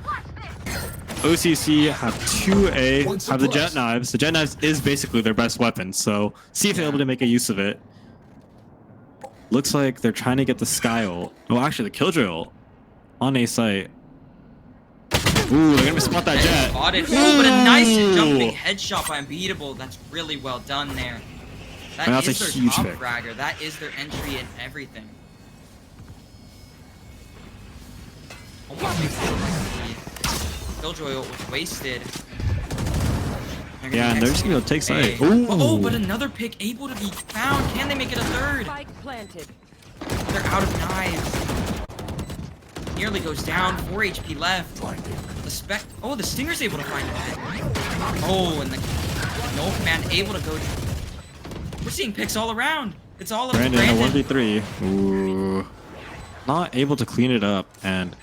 OCC have 2A, have the jet knives. The jet knives is basically their best weapon, so see if they're able to make a use of it. Looks like they're trying to get the Sky ult. Oh, actually, the Killjoy ult on A site. Ooh, they're gonna spot that jet. Ooh, but a nice jumping headshot by Unbeatable. That's really well done there. That And that's is a their huge top pick. fragger. That is their entry and everything. Almost makes it look like the Killjoy was wasted. Yeah, and they're just gonna take side. Oh, but another pick able to be found. Can they make it a third? Spike planted. They're out of knives. Nearly goes down. 4 HP left. The Stinger's able to find it. Oh, and the Null Command able to go. We're seeing picks all around. It's all of Brandon, Brandon. a 1v3. Ooh. Not able to clean it up, and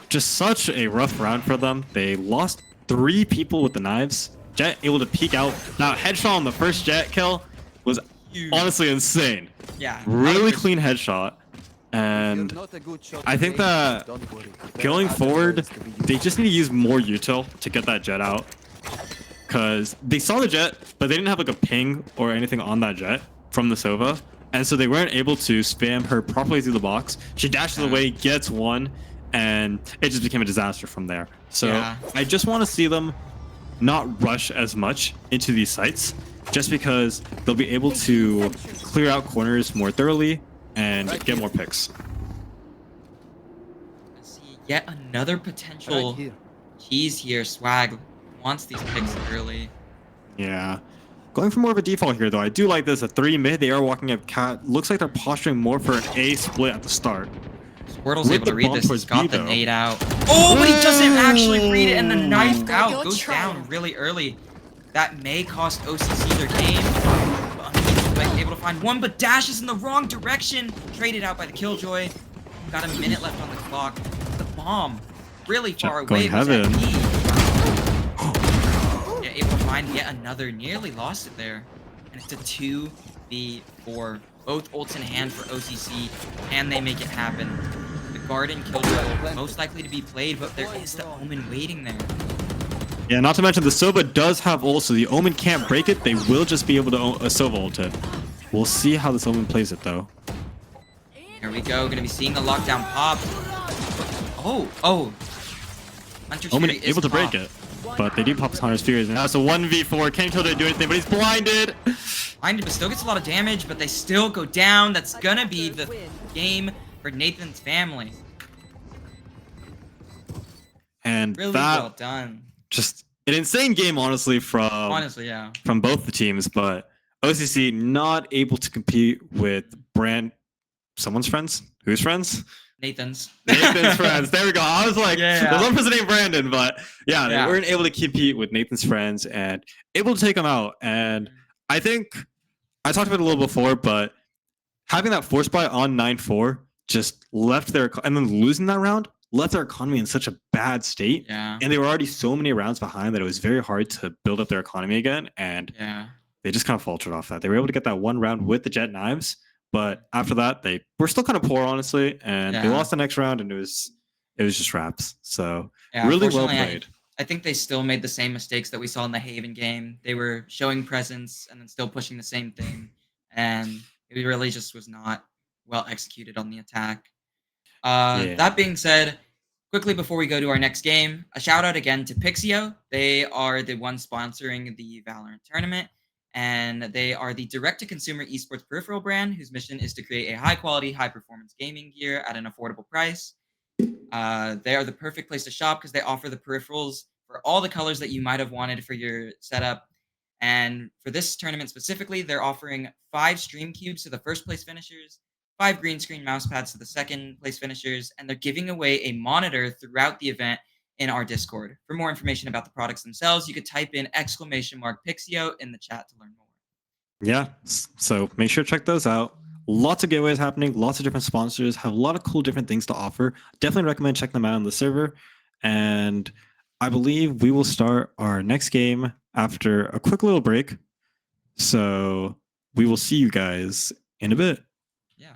just such a rough round for them. They lost 3 people with the knives. Jet able to peek out. Now, headshot on the first Jet kill was Huge. honestly insane. Yeah. Really clean headshot. And I think that going forward, they just need to use more util to get that Jet out. Because they saw the Jet, but they didn't have like a ping or anything on that Jet from the Sova. And so they weren't able to spam her properly through the box. She dashes away, gets one, and it just became a disaster from there. So Yeah. I just want to see them not rush as much into these sites, just because they'll be able to clear out corners more thoroughly and get more picks. Let's see yet another potential keys here. Swag wants these picks early. Yeah. Going for more of a default here, though. I do like this. A 3 mid. They are walking up cat. Looks like they're posturing more for an A split at the start. Squirtle's With able to the read bomb this. He's towards got B, the though. nade out. Oh, but he doesn't actually read it, and the knife Go, out you're goes trying. down really early. That may cost OCC their game. But Unbeatable able to find one, but dashes in the wrong direction. Traded out by the Killjoy. Got a minute left on the clock. The bomb really far away. Going Was at heaven. B. Yeah, able to find yet another. Nearly lost it there. And it's a 2v4. Both ults in hand for OCC. Can they make it happen? The Garden Killjoy most likely to be played, but there is the Omen waiting there. Yeah, not to mention the Sova does have ult, so the Omen can't break it. They will just be able to Sova ult it. We'll see how this Omen plays it, though. Here we go. Gonna be seeing the lockdown pop. Oh. Hunter's Omen Fury is able to break popped. it, but they do pop Hunter's Fury. And now it's a 1v4. Can't Killjoy do anything, but he's blinded. Blinded, but still gets a lot of damage, but they still go down. That's gonna be the game for Nathan's family. And Really that well done. just an insane game, honestly, Honestly, yeah. from both the teams, but OCC not able to compete with someone's friends? Whose friends? Nathan's. Nathan's friends. There we go. I was like, Yeah. there's one person named Brandon, but yeah, Yeah. they weren't able to compete with Nathan's friends and able to take them out. And I think I talked about it a little before, but having that force buy on 9-4 just left their, and then losing that round left their economy in such a bad state. Yeah. And they were already so many rounds behind that it was very hard to build up their economy again. And Yeah. they just kind of faltered off that. They were able to get that one round with the Jet knives, but after that, they were still kind of poor, honestly, and they Yeah. lost the next round, and it was just wraps. So Yeah, really well unfortunately, played. I think they still made the same mistakes that we saw in the Haven game. They were showing presence and then still pushing the same thing, and it really just was not well executed on the attack. Yeah. That being said, quickly before we go to our next game, a shout out again to Pixio. They are the one sponsoring the Valorant tournament, and they are the direct-to-consumer esports peripheral brand whose mission is to create a high-quality, high-performance gaming gear at an affordable price. They are the perfect place to shop because they offer the peripherals for all the colors that you might have wanted for your setup. And for this tournament specifically, they're offering 5 stream cubes to the first place finishers, 5 green screen mouse pads to the second place finishers, and they're giving away a monitor throughout the event in our Discord. For more information about the products themselves, you could type in !Pixio in the chat to learn more. Yeah, so make sure to check those out. Lots of giveaways happening, lots of different sponsors, have a lot of cool different things to offer. Definitely recommend checking them out on the server. And I believe we will start our next game after a quick little break. So we will see you guys in a bit. Yeah.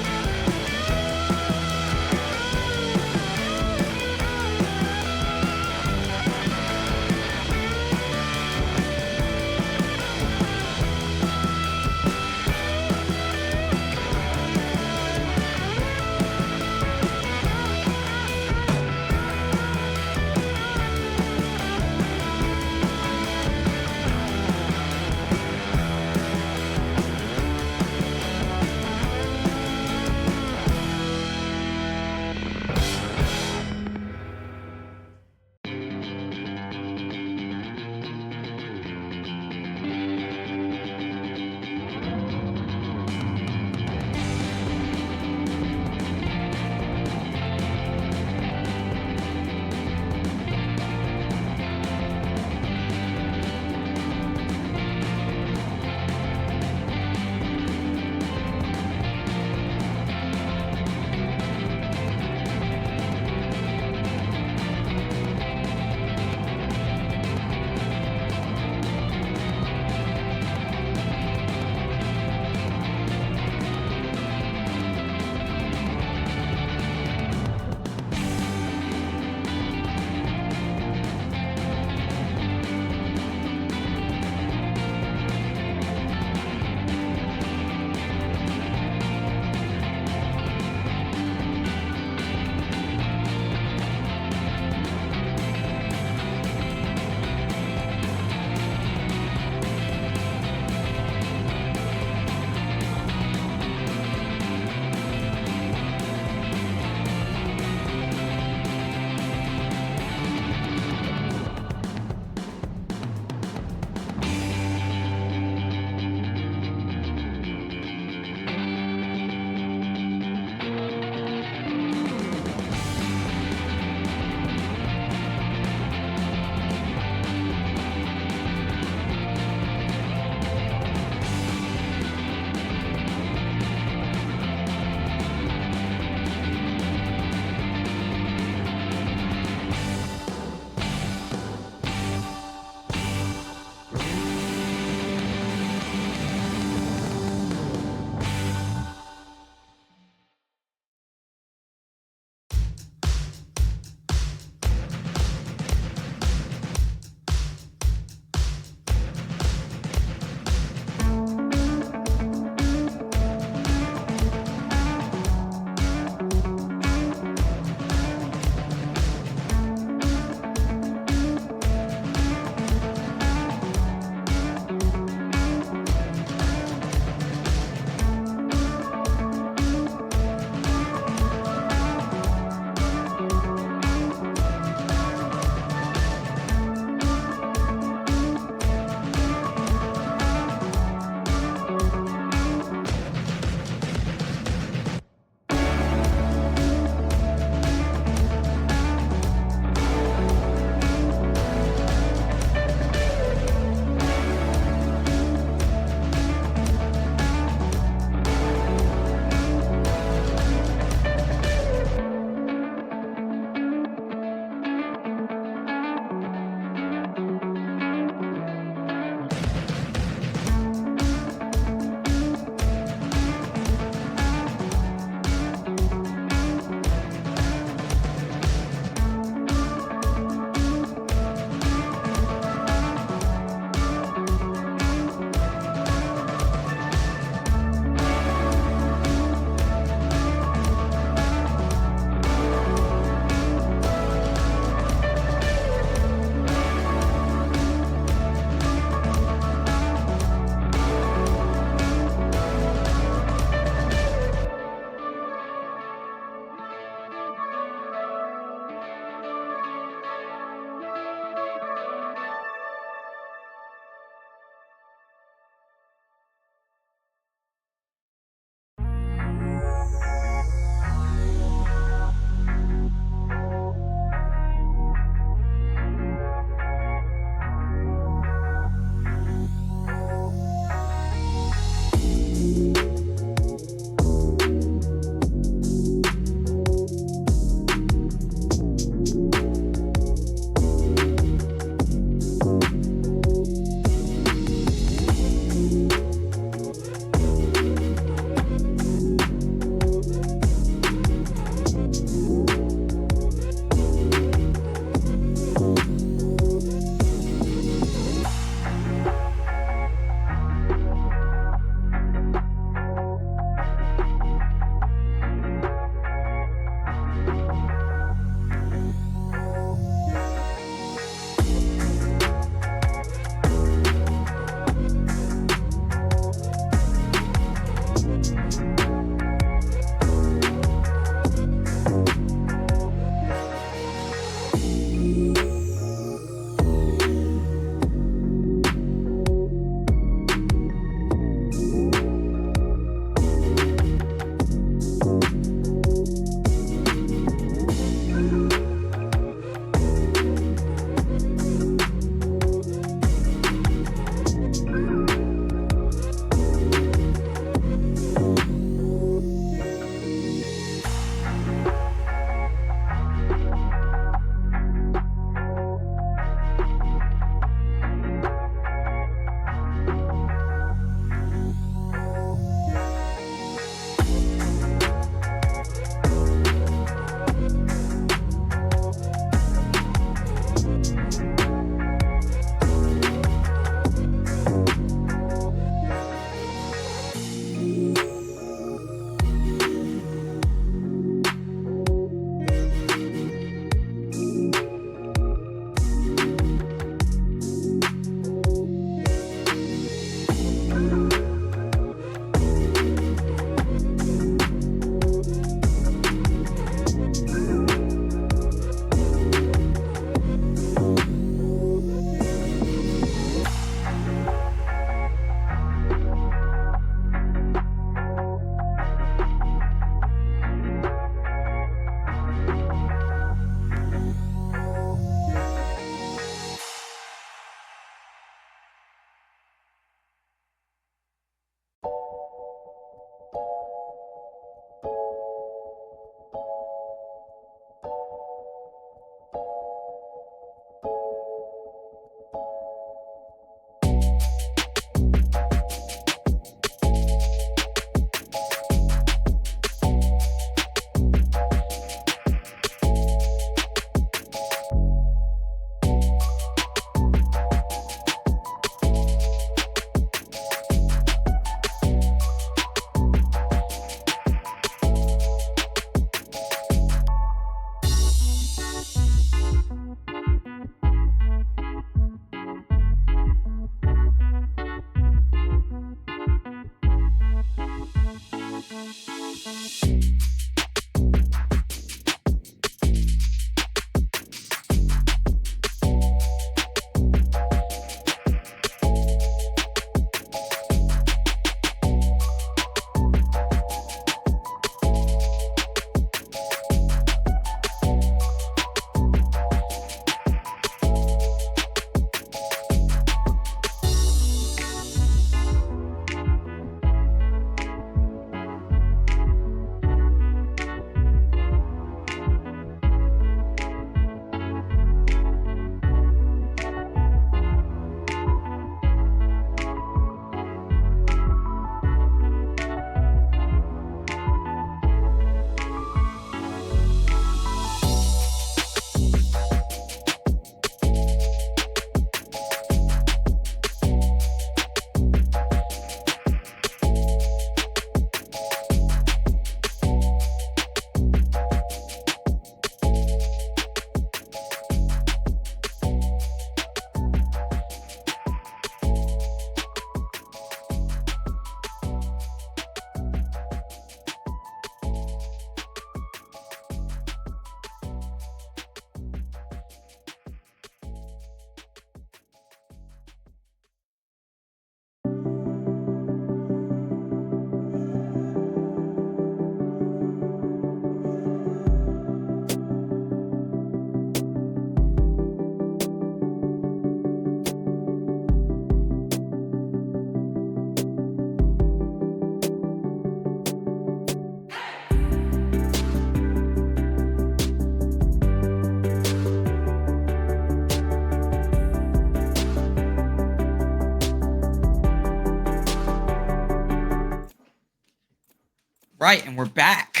Right, and we're back.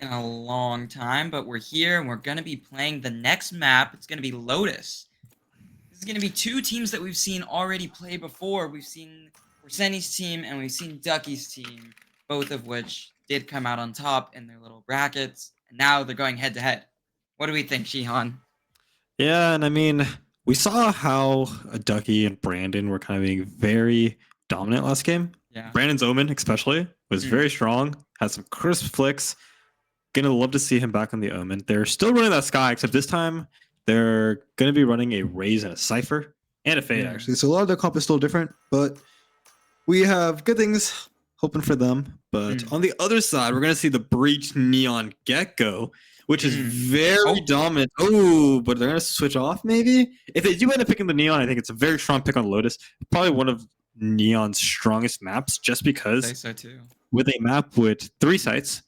Been a long time, but we're here and we're going to be playing the next map. It's going to be Lotus. This is going to be two teams that we've seen already play before. We've seen Orseni's team and we've seen Ducky's team, both of which did come out on top in their little brackets. And now they're going head to head. What do we think, Sheehan? Yeah, and I mean, we saw how Ducky and Brandon were kind of being very dominant last game. Yeah. Brandon's Omen, especially, was very strong, had some crisp flicks. Gonna love to see him back on the Omen. They're still running that Sky, except this time they're gonna be running a Raze and a Cypher and a Fade, actually. So a lot of their comp is still different, but we have good things hoping for them. But on the other side, we're gonna see the Breach Neon Gecko, which is very dominant. Oh, but they're gonna switch off maybe. If they do end up picking the Neon, I think it's a very strong pick on Lotus. Probably one of Neon's strongest maps, just because I say so too. With a map with 3 sites,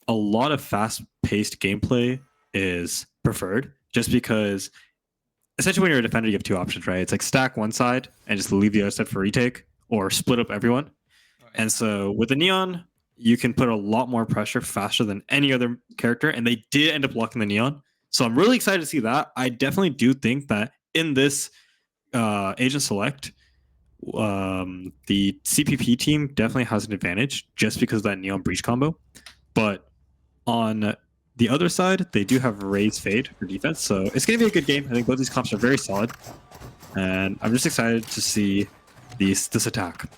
a lot of fast-paced gameplay is preferred, just because essentially when you're a defender, you have 2 options, right? It's like stack one side and just leave the other side for retake, or split up everyone. And so with the Neon, you can put a lot more pressure faster than any other character, and they did end up locking the Neon. So I'm really excited to see that. I definitely do think that in this Agent Select, the CPP team definitely has an advantage just because of that Neon Breach combo. But on the other side, they do have Raze Fade for defense, so it's going to be a good game. I think both these comps are very solid, and I'm just excited to see this attack.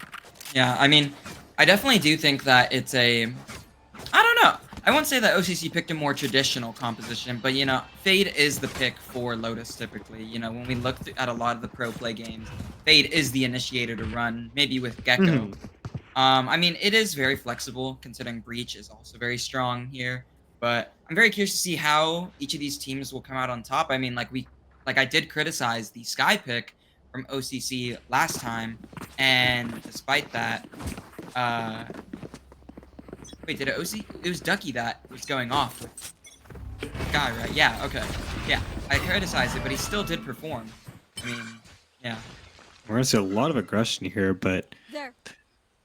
Yeah, I mean, I definitely do think that it's a... I don't know. I won't say that OCC picked a more traditional composition, but, you know, Fade is the pick for Lotus typically. You know, when we look at a lot of the pro play games, Fade is the initiator to run, maybe with Gecko. I mean, it is very flexible, considering Breach is also very strong here. But I'm very curious to see how each of these teams will come out on top. I mean, like I did criticize the Sky pick from OCC last time, and despite that, wait, did it OC? It was Ducky that was going off with Sky, right? Yeah, okay. Yeah, I criticized it, but he still did perform. I mean, yeah. We're going to see a lot of aggression here, but There.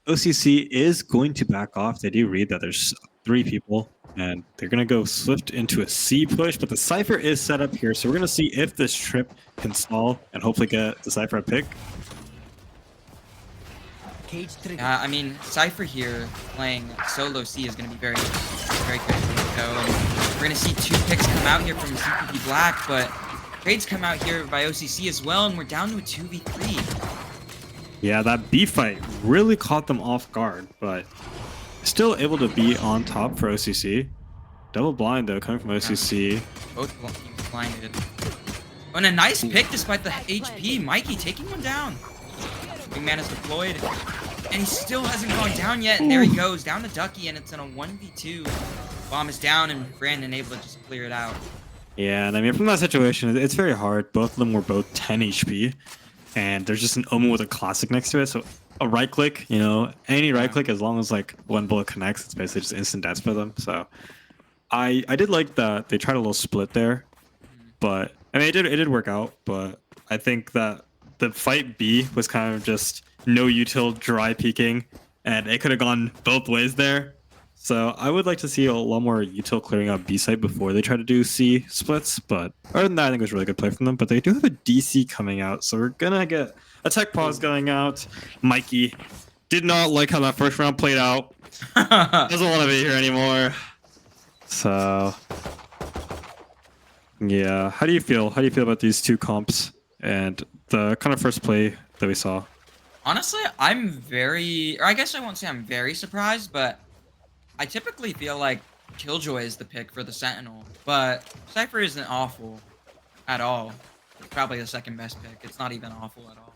OCC is going to back off. They do read that there's 3 people, and they're going to go swift into a C push, but the Cypher is set up here, so we're going to see if this trip can stall and hopefully get the Cypher a pick. I mean, Cypher here playing solo C is going to be very, very critical to go. And we're going to see 2 picks come out here from CPP Black, but trades come out here by OCC as well, and we're down to a 2v3. Yeah, that B fight really caught them off guard, but still able to be on top for OCC. Double blind, though, coming from OCC. Both teams blinded. Oh, and a nice pick despite the HP. Mikey taking one down. Big man is deployed, and he still hasn't gone down yet. And there he goes, down to Ducky, and it's in a 1v2. Bomb is down, and Brandon able to just clear it out. Yeah, and I mean, from that situation, it's very hard. Both of them were both 10 HP, and there's just an Omen with a classic next to it. So a right click, you know, any right click, as long as like one bullet connects, it's basically just instant deaths for them. So I did like that they tried a little split there, but I mean, it did work out. But I think that the fight B was kind of just no util dry peeking, and it could have gone both ways there. So I would like to see a lot more util clearing out B site before they try to do C splits. But other than that, I think it was a really good play from them. But they do have a DC coming out, so we're gonna get a tech pause going out. Mikey did not like how that first round played out. Doesn't want to be here anymore. So yeah, how do you feel? How do you feel about these 2 comps and the kind of first play that we saw? Honestly, I'm very, or I guess I won't say I'm very surprised, but I typically feel like Killjoy is the pick for the Sentinel, but Cypher isn't awful at all. It's probably the 2nd best pick. It's not even awful at all.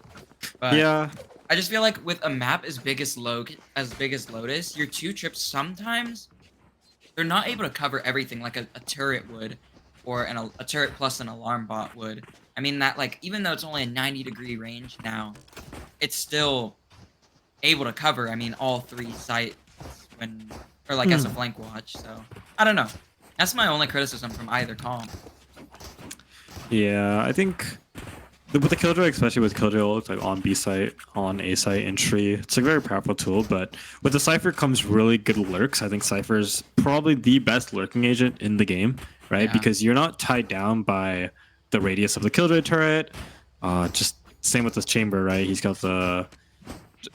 But Yeah, I just feel like with a map as big as Lotus, your 2 trips sometimes they're not able to cover everything like a turret would, or a turret plus an alarm bot would. I mean that, like, even though it's only a 90-degree range now, it's still able to cover, I mean, all 3 sites when, or like as a flank watch. So I don't know. That's my only criticism from either comp. yeah, I think with the Killjoy, especially with Killjoy, it's like on B site, on A site, entry. It's a very powerful tool, but with the Cypher comes really good lurks. I think Cypher's probably the best lurking agent in the game, right? Yeah. Because you're not tied down by the radius of the Killjoy turret. Just same with this chamber, right? He's got the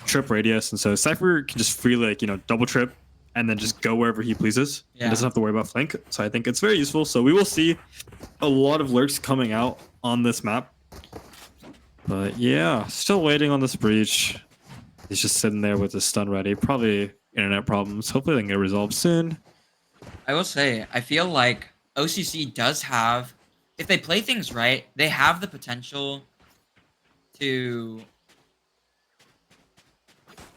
trip radius, and so Cypher can just freely, like, double trip and then just go wherever he pleases. Yeah. He doesn't have to worry about flank. So I think it's very useful. So we will see a lot of lurks coming out on this map. But yeah, still waiting on this breach. He's just sitting there with his stun ready. Probably internet problems. Hopefully they can get resolved soon. I will say, I feel like OCC does have, if they play things right, they have the potential to...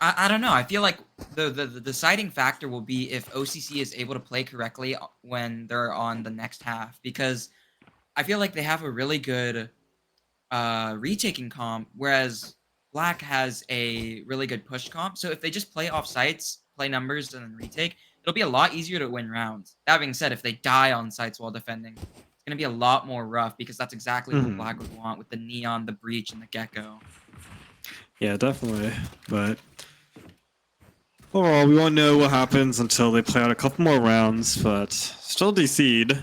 I don't know. I feel like the deciding factor will be if OCC is able to play correctly when they're on the next half. Because I feel like they have a really good retaking comp, whereas Black has a really good push comp. So if they just play off sites, play numbers, and then retake, it'll be a lot easier to win rounds. That being said, if they die on sites while defending, it's going to be a lot more rough because that's exactly what Black would want with the Neon, the Breach, and the Gecko. Yeah, definitely. But overall, we won't know what happens until they play out a couple more rounds, but still DC'd.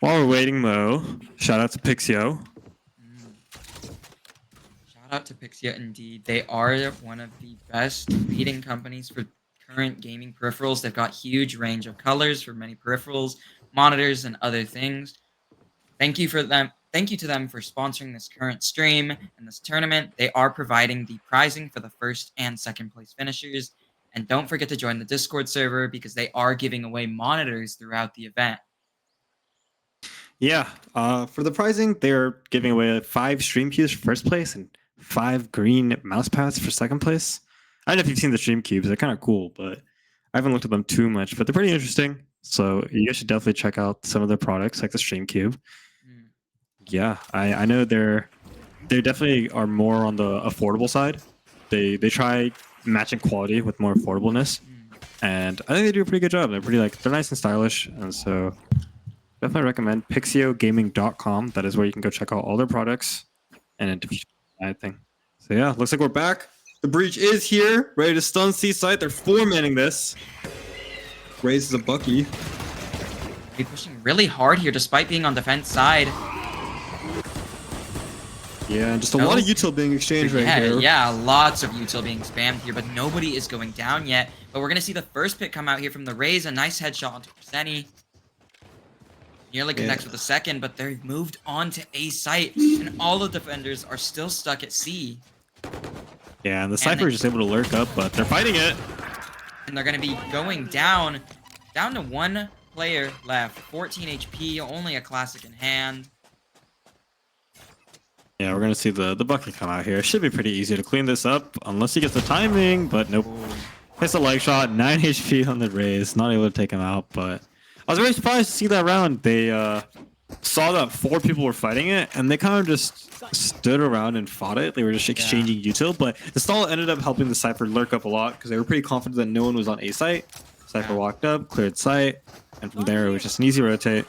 While we're waiting, though, shout out to Pixio. Shout out to Pixio, indeed. They are one of the best leading companies for current gaming peripherals. They've got huge range of colors for many peripherals, monitors, and other things. Thank you to them for sponsoring this current stream and this tournament. They are providing the prizing for the first and second place finishers. And don't forget to join the Discord server because they are giving away monitors throughout the event. Yeah, for the prizing, they're giving away 5 stream cubes for first place and 5 green mouse pads for second place. I don't know if you've seen the stream cubes. They're kind of cool, but I haven't looked at them too much, but they're pretty interesting. So you guys should definitely check out some of their products, like the stream cube. Yeah, I know they definitely are more on the affordable side. They try matching quality with more affordableness, and I think they do a pretty good job. They're nice and stylish, and so definitely recommend pixiogaming.com. That is where you can go check out all their products and anything. So yeah, looks like we're back. The breach is here, ready to stun C site. They're 4-manning this. Raises a Bucky. Be pushing really hard here despite being on defense side. Yeah, just a lot of util being exchanged right here. Yeah, lots of util being spammed here, but nobody is going down yet. But we're going to see the first pick come out here from the Raze. A nice headshot onto Preseni. Nearly connects with the second, but they've moved on to A site, and all the defenders are still stuck at C. Yeah, and the Cypher is just able to lurk up, but they're fighting it. And they're going to be going down to 1 player left. 14 HP, only a classic in hand. Yeah, we're going to see the Bucky come out here. It should be pretty easy to clean this up, unless he gets the timing, but nope. Hits a leg shot, 9 HP on the Raze. Not able to take him out, but I was very surprised to see that round. They saw that 4 people were fighting it, and they kind of just stood around and fought it. They were just exchanging util, but the stall ended up helping the Cypher lurk up a lot because they were pretty confident that no one was on A site. Cypher walked up, cleared site, and from there it was just an easy rotate.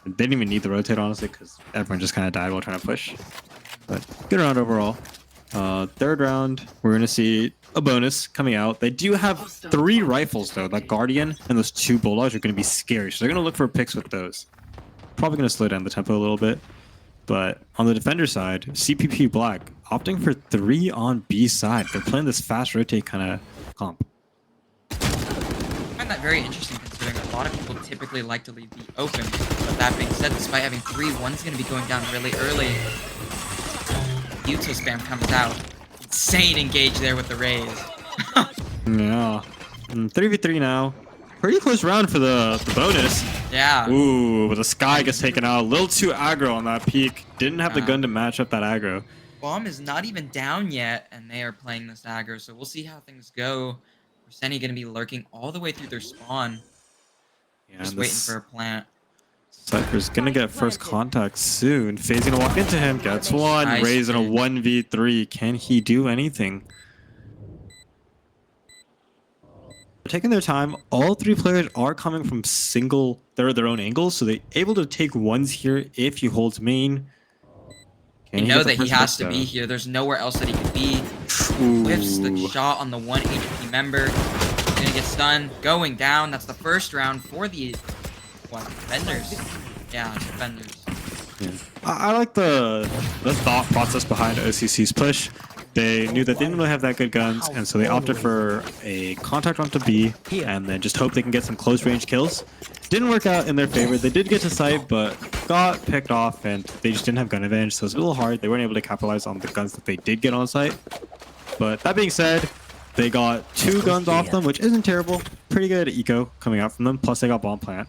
They didn't even need the rotate, honestly, because everyone just kind of died while trying to push. But good round overall. Third round, we're going to see a bonus coming out. They do have 3 rifles, though. That Guardian and those 2 Bulldogs are going to be scary, so they're going to look for picks with those. Probably going to slow down the tempo a little bit. But on the defender side, CPP Black opting for 3 on B side. They're playing this fast rotate kind of comp. I find that very interesting considering a lot of people typically like to leave B open. But that being said, despite having 3, one's going to be going down really early. Util spam comes out. Insane engage there with the Raze. Yeah. 3v3 now. Pretty close round for the bonus. Yeah. Ooh, but the Sky gets taken out. A little too aggro on that peak. Didn't have the gun to match up that aggro. Bomb is not even down yet, and they are playing this aggro, so we'll see how things go. Preseni going to be lurking all the way through their spawn. Yeah, Just waiting for a plant. Cypher's gonna get first contact soon. FaZe gonna walk into him, gets one. Nice. Raze in a 1v3. Can he do anything? They're taking their time. All 3 players are coming from their own angles, so they're able to take ones here if he holds main. You Can he know get the that he first has pick, to be though? here. There's nowhere else that he could be. Whiffs the Ooh. shot on the 1 HP member. He's gonna get stunned. Going down. That's the first round for the defenders. Yeah, defenders. Yeah. I like the thought process behind OCC's push. They knew that they didn't really have that good guns, and so they opted for a contact onto B, and then just hope they can get some close range kills. Didn't work out in their favor. They did get to sight, but got picked off, and they just didn't have gun advantage, so it was a little hard. They weren't able to capitalize on the guns that they did get on site. But that being said, they got 2 guns off them, which isn't terrible. Pretty good eco coming out from them, plus they got bomb plant.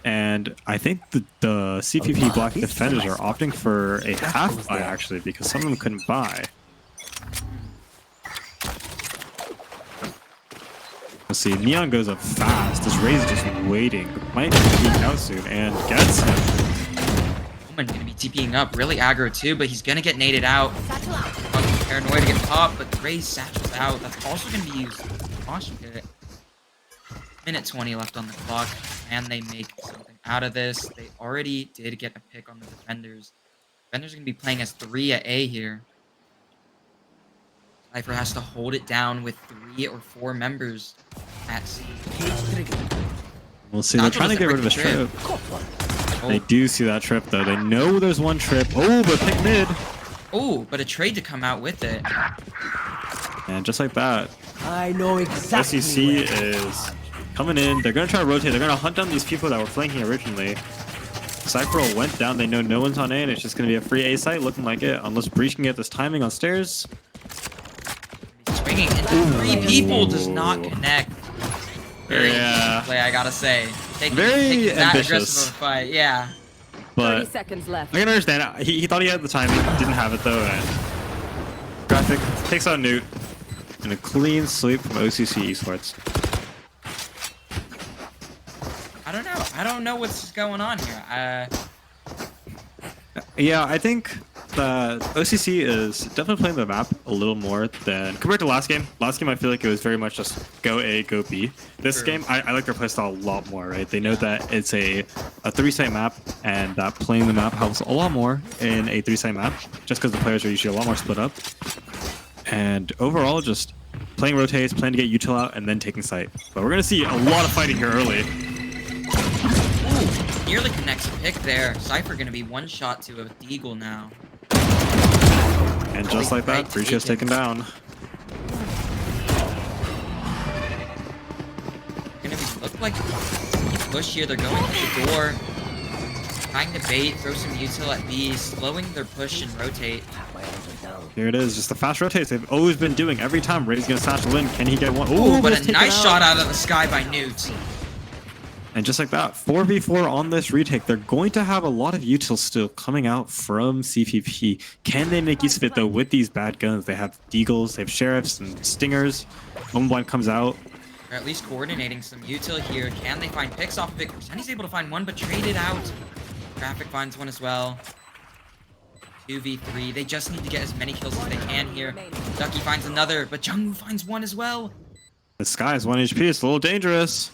And I think the CPP Black defenders are opting for a half buy, actually, because some of them couldn't buy. Let's see, Neon goes up fast. This Ray's just waiting. Might peek out soon and gets him. Omen's gonna be TPing up, really aggro too, but he's gonna get naded out. Satchel out. Paranoid to get popped, but Ray's satchel's out. That's also gonna be used. Caution hit. Minute 20 left on the clock. Can they make something out of this? They already did get a pick on the defenders. Defenders are gonna be playing as 3 at A here. Cypher has to hold it down with 3 or 4 members at C. We'll see. They're trying to get rid of a trip. They do see that trip, though. They know there's one trip. Oh, but pick mid. Oh, but a trade to come out with it. And just like that, I know exactly. SEC is coming in. They're going to try to rotate. They're going to hunt down these people that were flanking originally. Cypher went down. They know no one's on A, and it's just going to be a free A site looking like it. Unless Breach can get this timing on stairs. Swinging into 3 people does not connect. Very Yeah. play, I gotta say. Taking Very that ambitious. aggressive of a fight, yeah. 30 But seconds left. I can understand. He thought he had the timing. Didn't have it, though. And Graphic takes out Newt. And a clean sweep from OCC Esports. I don't know. I don't know what's going on here. Yeah, I think that OCC is definitely playing the map a little more than compared to last game. Last game, I feel like it was very much just go A, go B. This True. game, I like their playstyle a lot more, right? They know that it's a 3-site map, and that playing the map helps a lot more in a 3-site map, just because the players are usually a lot more split up. And overall, just playing rotates, playing to get util out, and then taking site. But we're going to see a lot of fighting here early. Ooh, nearly connects a pick there. Cypher gonna be 1 shot to a deagle now. And just like that, Breach is taken down. Gonna be, look like push here. They're going to the door. Trying to bait, throw some util at B, slowing their push and rotate. Here it is, just the fast rotates they've always been doing. Every time Ray's gonna satchel in, can he get one? Ooh, but almost a taken nice out. shot out of the sky by Newt. And just like that, 4v4 on this retake. They're going to have a lot of util still coming out from CPP. Can they make use of it, though, with these bad guns? They have deagles, they have sheriffs and stingers. Blind comes out. Or at least coordinating some util here. Can they find picks off of it? He's able to find one, but traded out. Graphic finds one as well. 2v3. They just need to get as many kills as they can here. Ducky finds another, but Jungwoo finds one as well. The sky is 1 HP. It's a little dangerous.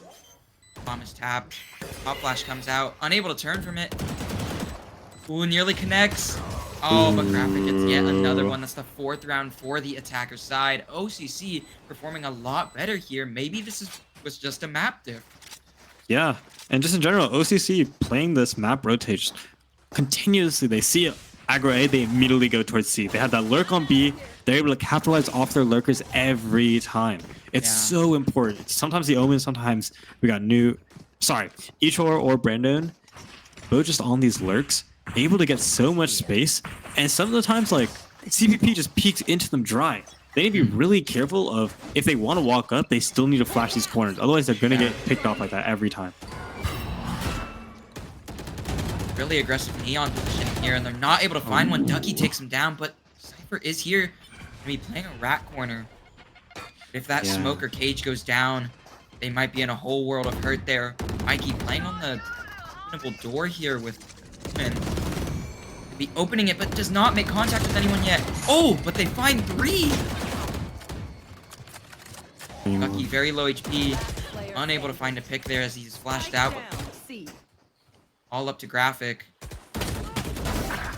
Bomb is tapped. Pop flash comes out. Unable to turn from it. Ooh, nearly connects. Oh, but Graphic gets yet another one. That's the 4th round for the attacker side. OCC performing a lot better here. Maybe this was just a map diff. Yeah, and just in general, OCC playing this map rotates continuously. They see aggro A, they immediately go towards C. They have that lurk on B. They're able to capitalize off their lurkers every time. It's so important. Sometimes the Omen, sometimes we got Ichor or Brandon, both just on these lurks, able to get so much space. And some of the times, like, CPP just peeks into them dry. They need to be really careful of, if they want to walk up, they still need to flash these corners. Otherwise, they're going to get picked off like that every time. Really aggressive Neon position here, and they're not able to find one. Ducky takes him down, but Cypher is here. Gonna be playing a rat corner. If that smoke or cage goes down, they might be in a whole world of hurt there. Mikey playing on the openable door here with Omen. Be opening it, but does not make contact with anyone yet. Oh, but they find 3. Ducky very low HP, unable to find a pick there as he's flashed out. All up to Graphic.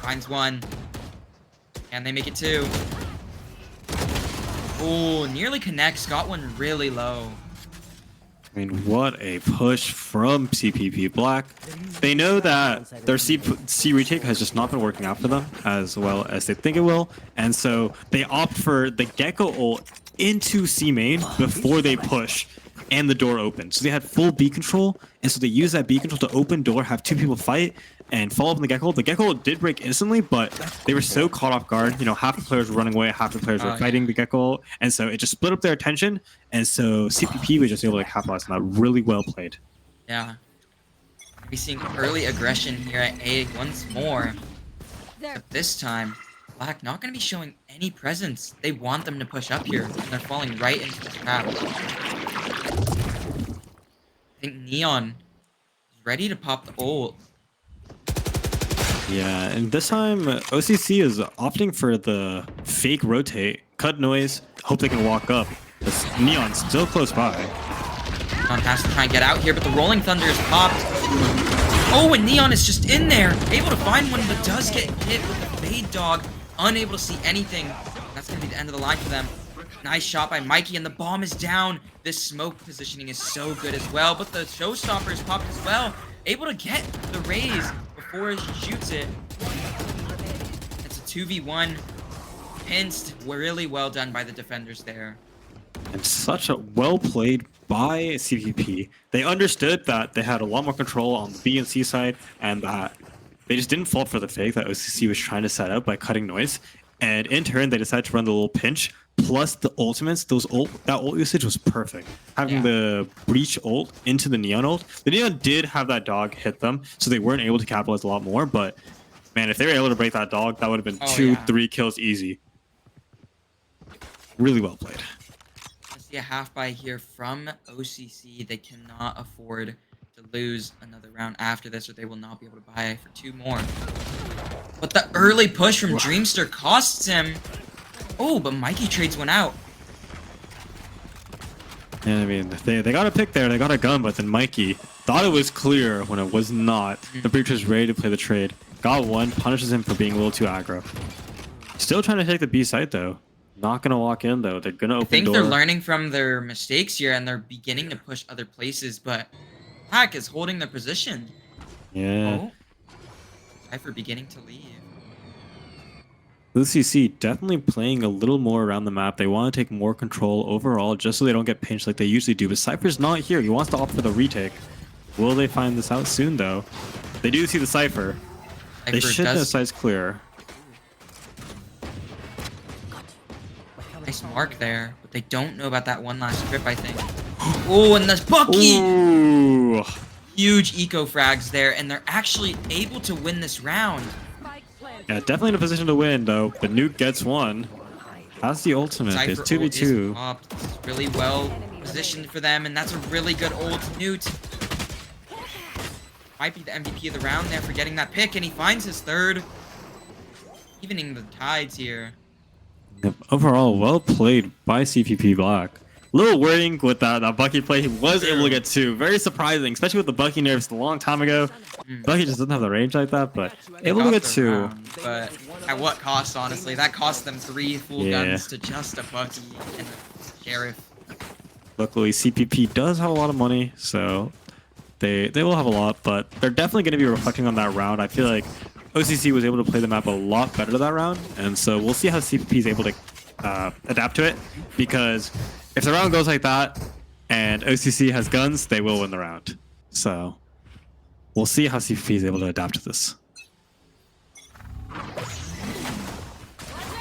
Finds one. And they make it 2. Oh, nearly connects. Got one really low. I mean, what a push from CPP Black. They know that their C retake has just not been working out for them as well as they think it will. And so they opt for the Gecko ult into C main before they push and the door opens. So they had full B control. And so they use that B control to open door, have 2 people fight, and follow up on the Gecko. The Gecko did break instantly, but they were so caught off guard. You know, half the players were running away, half the players were fighting the Gecko. And so it just split up their attention. And so CPP was just able to capitalize on that. Really well played. Yeah. We're seeing early aggression here at A once more. There. But this time, Black not going to be showing any presence. They want them to push up here, and they're falling right into the trap. I think Neon is ready to pop the ult. Yeah, and this time OCC is opting for the fake rotate, cut noise, hope they can walk up. This Neon's still close by. Neon has to try and get out here, but the Rolling Thunder is popped. Oh, and Neon is just in there, able to find one, but does get hit with the Fade Dog, unable to see anything. That's going to be the end of the line for them. Nice shot by Mikey, and the bomb is down. This smoke positioning is so good as well, but the Showstopper is popped as well. Able to get the raise before he shoots it. It's a 2v1. Pinched. Really well done by the defenders there. And such a well played by CPP. They understood that they had a lot more control on the B and C side, and that they just didn't fall for the fake that OCC was trying to set up by cutting noise. And in turn, they decided to run the little pinch, plus the ultimates. That ult usage was perfect. Having the breach ult into the Neon ult. The Neon did have that dog hit them, so they weren't able to capitalize a lot more. But man, if they were able to break that dog, that would have been 2-3 kills easy. Really well played. I see a half buy here from OCC. They cannot afford to lose another round after this, or they will not be able to buy for 2 more. But the early push from Dreamster costs him. Oh, but Mikey trades one out. And I mean, they got a pick there, they got a gun, but then Mikey thought it was clear when it was not. The breach was ready to play the trade. Got one, punishes him for being a little too aggro. Still trying to take the B site though. Not gonna walk in though. They're gonna open I think door. they're learning from their mistakes here, and they're beginning to push other places, but Hack is holding their position. Yeah. Oh. Cypher beginning to leave. OCC definitely playing a little more around the map. They want to take more control overall just so they don't get pinched like they usually do. But Cypher's not here. He wants to opt for the retake. Will they find this out soon though? They do see the Cypher. They should know sides clear. Nice mark there, but they don't know about that one last trip, I think. Oh, and this Bucky! Ooh. Huge eco frags there, and they're actually able to win this round. Yeah, definitely in a position to win though. The nuke gets one. That's the ultimate. Cypher It's ult 2v2. is popped. It's really well positioned for them, and that's a really good ult. Newt might be the MVP of the round there for getting that pick, and he finds his 3rd. Evening the tides here. Yep. Overall, well played by CPP Black. A little worrying with that Bucky play. He was able to get 2. Very surprising, especially with the Bucky nerfs a long time ago. Bucky just doesn't have the range like that, but able to get 2. Round, but at what cost, honestly? That cost them 3 full guns to just a Bucky and a Sheriff. Luckily, CPP does have a lot of money, so they will have a lot, but they're definitely going to be reflecting on that round. I feel like OCC was able to play the map a lot better that round, and so we'll see how CPP is able to adapt to it, because if the round goes like that and OCC has guns, they will win the round. So we'll see how CPP is able to adapt to this.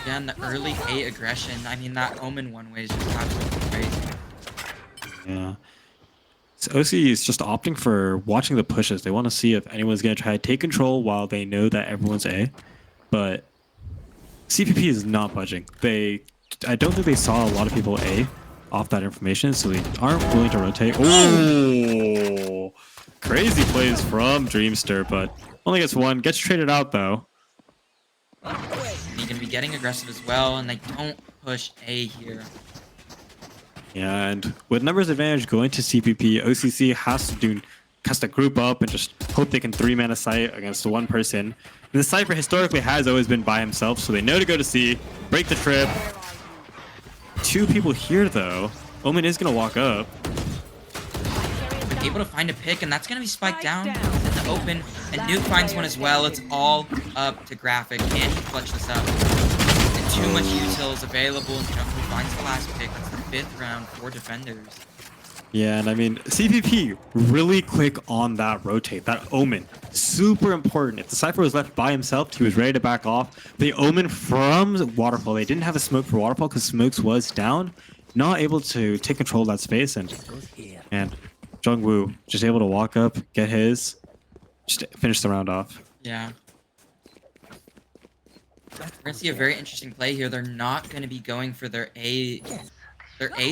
Yeah, and the early A aggression. I mean, that Omen one way is just absolutely crazy. Yeah. So OCC is just opting for watching the pushes. They want to see if anyone's going to try to take control while they know that everyone's A. But CPP is not budging. I don't think they saw a lot of people A off that information, so they aren't willing to rotate. Oh, crazy plays from Dreamster, but only gets 1. Gets traded out though. And you're going to be getting aggressive as well, and they don't push A here. Yeah, and with numbers advantage going to CPP, OCC has to do has to group up and just hope they can 3-man a site against one person. And the Cypher historically has always been by himself, so they know to go to C, break the trip. 2 people here though. Omen is gonna walk up. Able to find a pick, and that's gonna be spiked down in the open. And Nuke finds one as well. It's all up to Graphic. Can he clutch this up? And too much utils available, and Jungle finds the last pick. That's the 5th round for defenders. Yeah, and I mean, CPP really quick on that rotate, that Omen. Super important. If the Cypher was left by himself, he was ready to back off. The Omen from Waterfall, they didn't have a smoke for Waterfall because Smokes was down. Not able to take control of that space, and Jungwoo just able to walk up, get his, just finish the round off. Yeah. We're gonna see a very interesting play here. They're not gonna be going for their A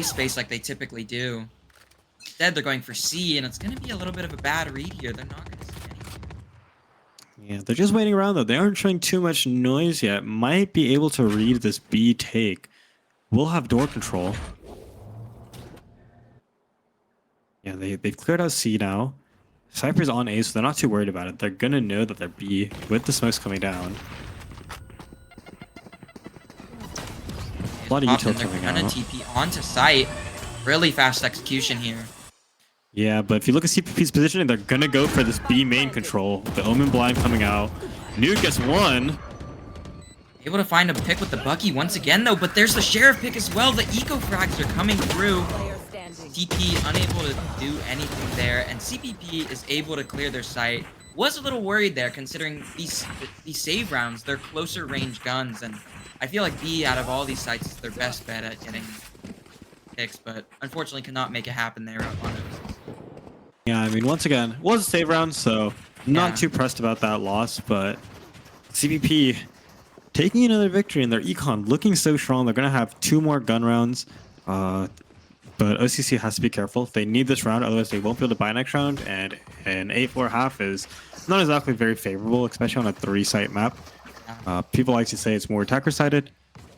space like they typically do. Instead, they're going for C, and it's gonna be a little bit of a bad read here. They're not gonna see anything. Yeah, they're just waiting around though. They aren't showing too much noise yet. Might be able to read this B take. We'll have door control. Yeah, they've cleared out C now. Cypher's on A, so they're not too worried about it. They're gonna know that they're B with the smokes coming down. A lot of util coming out. They're gonna TP onto site. Really fast execution here. Yeah, but if you look at CPP's positioning, they're gonna go for this B main control. The Omen blind coming out. Nuke gets one. Able to find a pick with the Bucky once again, though, but there's the Sheriff pick as well. The Eco Frags are coming through. TP unable to do anything there, and CPP is able to clear their site. Was a little worried there, considering these save rounds, they're closer range guns, and I feel like B out of all these sites is their best bet at getting picks, but unfortunately cannot make it happen there on those. Yeah, I mean, once again, it was a save round, so not too pressed about that loss, but CPP taking another victory in their econ, looking so strong. They're going to have 2 more gun rounds, but OCC has to be careful. They need this round, otherwise they won't be able to buy next round, and an 8-4 is not exactly very favorable, especially on a 3-site map. People like to say it's more attacker-sided,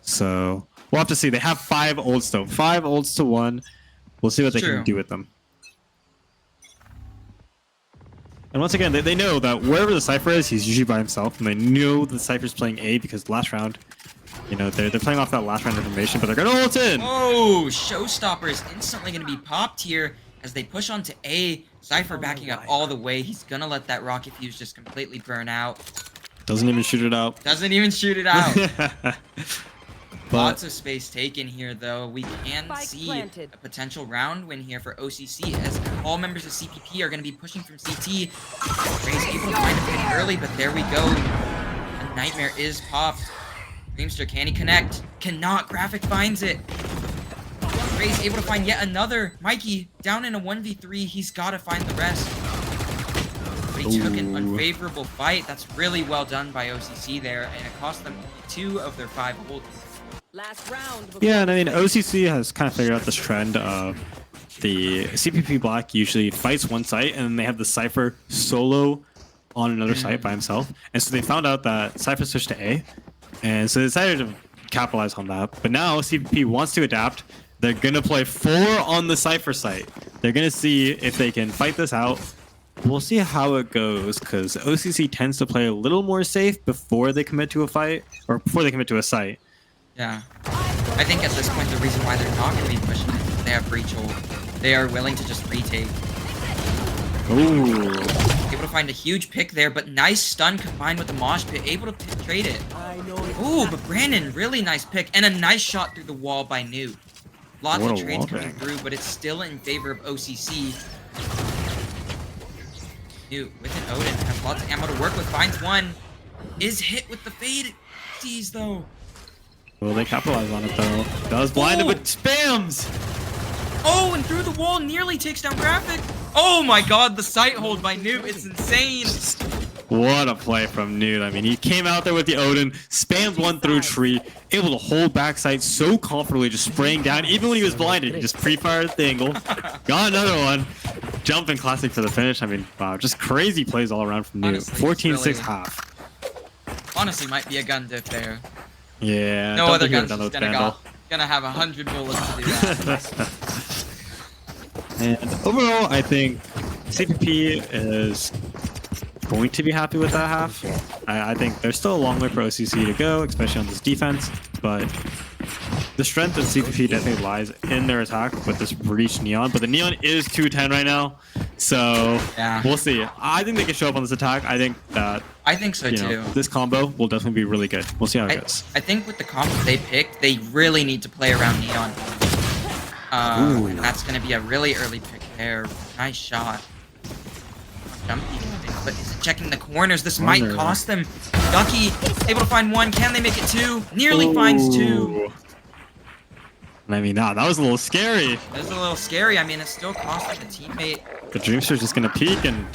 so we'll have to see. They have 5 ults though, 5 ults to 1. We'll see what they can do with them. And once again, they know that wherever the Cypher is, he's usually by himself, and they know the Cypher's playing A because last round, you know, they're playing off that last round information, but they're gonna ult in. Oh, Showstopper is instantly gonna be popped here as they push onto A. Cypher backing up all the way. He's gonna let that rocket fuse just completely burn out. Doesn't even shoot it out. Doesn't even shoot it out. Lots of space taken here, though. We can see a potential round win here for OCC, as all members of CPP are going to be pushing from CT. Ray's able to find a pick early, but there we go. A nightmare is popped. Dreamster, can he connect? Cannot. Graphic finds it. Ray's able to find yet another. Mikey, down in a 1v3. He's got to find the rest. But he took an unfavorable fight. That's really well done by OCC there, and it cost them 2 of their 5 ults. Last round. Yeah, and I mean, OCC has kind of figured out this trend of the CPP Black usually fights one site, and then they have the Cypher solo on another site by himself. And so they found out that Cypher switched to A, and so they decided to capitalize on that. But now CPP wants to adapt. They're going to play 4 on the Cypher site. They're going to see if they can fight this out. We'll see how it goes, because OCC tends to play a little more safe before they commit to a fight, or before they commit to a site. Yeah. I think at this point, the reason why they're not going to be pushing it is they have breach hold. They are willing to just retake. Ooh. Able to find a huge pick there, but nice stun combined with the mosh pit. Able to trade it. Ooh, but Brandon, really nice pick. And a nice shot through the wall by New. Lots of trades coming through, but it's still in favor of OCC. New with an Odin. Has lots of ammo to work with. Finds one. Is hit with the fade. Sees though. Will they capitalize on it though? Does blinded with spams! Oh, and through the wall nearly takes down Graphic. Oh my god, the sight hold by Newt. It's insane. What a play from Newt. I mean, he came out there with the Odin, spammed one through tree, able to hold backside so comfortably, just spraying down. Even when he was blinded, he just pre-fired the angle. Got another one. Jumping classic for the finish. I mean, wow, just crazy plays all around from Newt. 14-6 really, half. Honestly, might be a gun diff there. Yeah. No other gun's just gonna have 100 bullets to do that. And overall, I think CPP is going to be happy with that half. I think there's still a long way for OCC to go, especially on this defense, but the strength of CPP definitely lies in their attack with this breach Neon, but the Neon is 210 right now, so Yeah. we'll see. I think they can show up on this attack. I think that I think so too. this combo will definitely be really good. We'll see how it goes. I think with the comp they picked, they really need to play around Neon. And that's going to be a really early pick there. Nice shot. Jumpy, but is it checking the corners? This might cost them. Ducky able to find one. Can they make it two? Nearly finds two. I mean, that was a little scary. That was a little scary. I mean, it still costing the teammate. The Dreamster's just gonna peek and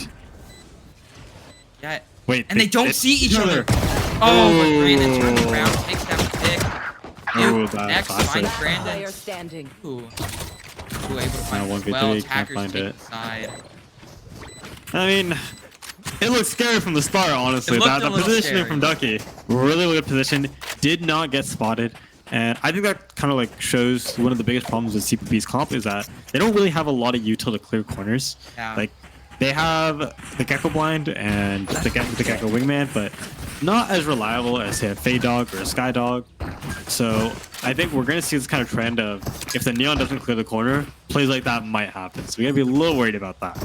Yeah. wait. And they don't see each other. Oh, but Brandon turns around, takes down the pick. Next, finds Brandon. Player standing. Ooh, able to find it as 1v3, well. can't Attackers find take it. the side. I mean, it looked scary from the start, honestly. It looked The a little positioning scary. from Ducky, really good position, did not get spotted. And I think that kind of like shows one of the biggest problems with CPP's comp is that they don't really have a lot of util to clear corners. Yeah. Like, they have the Gecko Blind and the Gecko Wingman, but not as reliable as, say, a Fade Dog or a Sky Dog. So I think we're going to see this kind of trend of if the Neon doesn't clear the corner, plays like that might happen. So we got to be a little worried about that.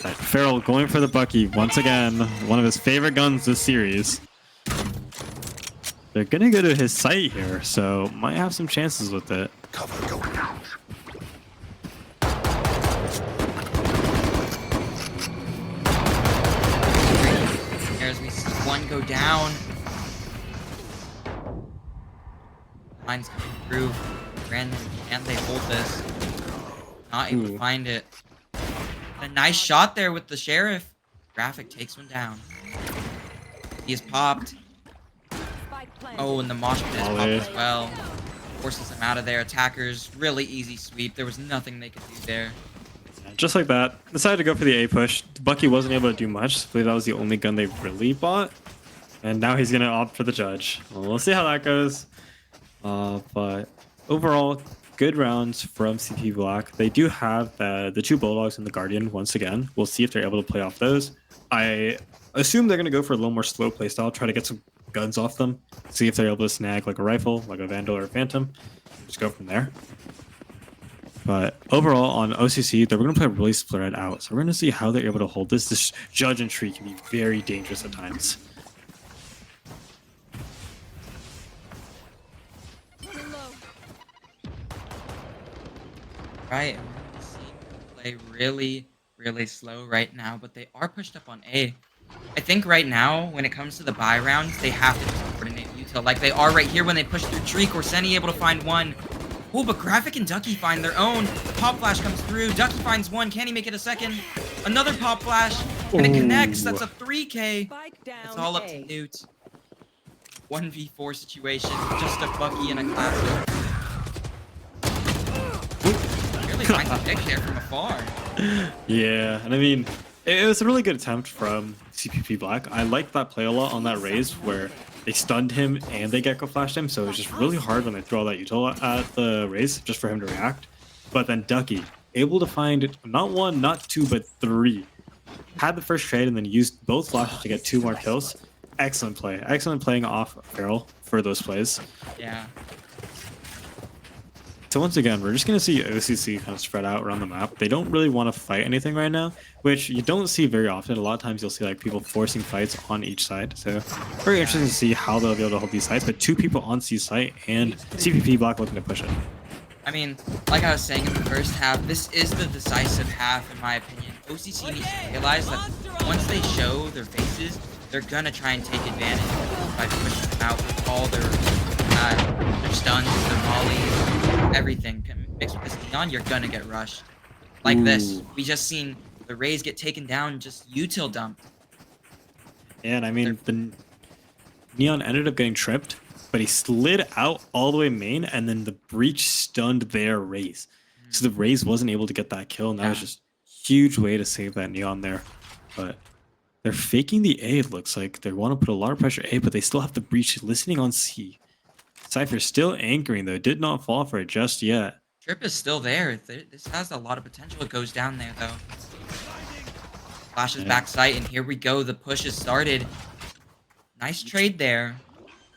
Right, Farrell going for the Bucky once again, one of his favorite guns this series. They're going to go to his site here, so might have some chances with it. Cover going out. As we see one go down. Line's coming through. Brandon, can they hold this? Not able to find it. A nice shot there with the Sheriff. Graphic takes one down. He is popped. Oh, and the mosh pit is popped as well. Forces him out of there. Attackers, really easy sweep. There was nothing they could do there. Just like that, decided to go for the A push. Bucky wasn't able to do much. I believe that was the only gun they really bought. And now he's going to opt for the judge. Well, we'll see how that goes. But overall, good rounds from CP Black. They do have the two Bulldogs and the Guardian once again. We'll see if they're able to play off those. I assume they're going to go for a little more slow playstyle, try to get some guns off them, see if they're able to snag like a rifle, like a Vandal or a Phantom. Just go from there. But overall, on OCC, they're going to play really spread out. So we're going to see how they're able to hold this. This Judge and Tree can be very dangerous at times. Right, play really slow right now, but they are pushed up on A. I think right now, when it comes to the buy rounds, they have to just coordinate util. Like they are right here when they push through Tree. Corseni able to find one. Oh, but Graphic and Ducky find their own. Pop Flash comes through. Ducky finds one. Can he make it a second? Another Pop Flash. And it connects. That's a 3K. It's all up to Newt. 1v4 situation. Just a Bucky and a Classic. Really finds a pick there from afar. Yeah, and I mean, it was a really good attempt from CPP Black. I liked that play a lot on that raise where they stunned him and they Gecko flashed him, so it was just really hard when they throw all that util at the raise just for him to react. But then Ducky, able to find not one, not two, but three. Had the first trade and then used both flashes to get 2 more kills. Excellent play. Excellent playing off Farrell for those plays. Yeah. So once again, we're just going to see OCC kind of spread out around the map. They don't really want to fight anything right now, which you don't see very often. A lot of times you'll see like people forcing fights on each side. So very interesting to see how they'll be able to hold these sites. But 2 people on C site and CPP Black looking to push it. I mean, like I was saying in the first half, this is the decisive half in my opinion. OCC needs to realize that once they show their faces, they're going to try and take advantage by pushing them out with all their stuns, their mollies, everything. Mixed with this Neon, you're gonna get rushed. Like this. We just seen the Rays get taken down, just util dumped. And I mean, the Neon ended up getting tripped, but he slid out all the way main, and then the breach stunned their Rays. So the Rays wasn't able to get that kill, and that was just a huge way to save that Neon there. But they're faking the A, it looks like. They want to put a lot of pressure A, but they still have the breach listening on C. Cypher still anchoring though, did not fall for it just yet. Trip is still there. This has a lot of potential. It goes down there, though. Flashes back sight, and here we go. The push has started. Nice trade there.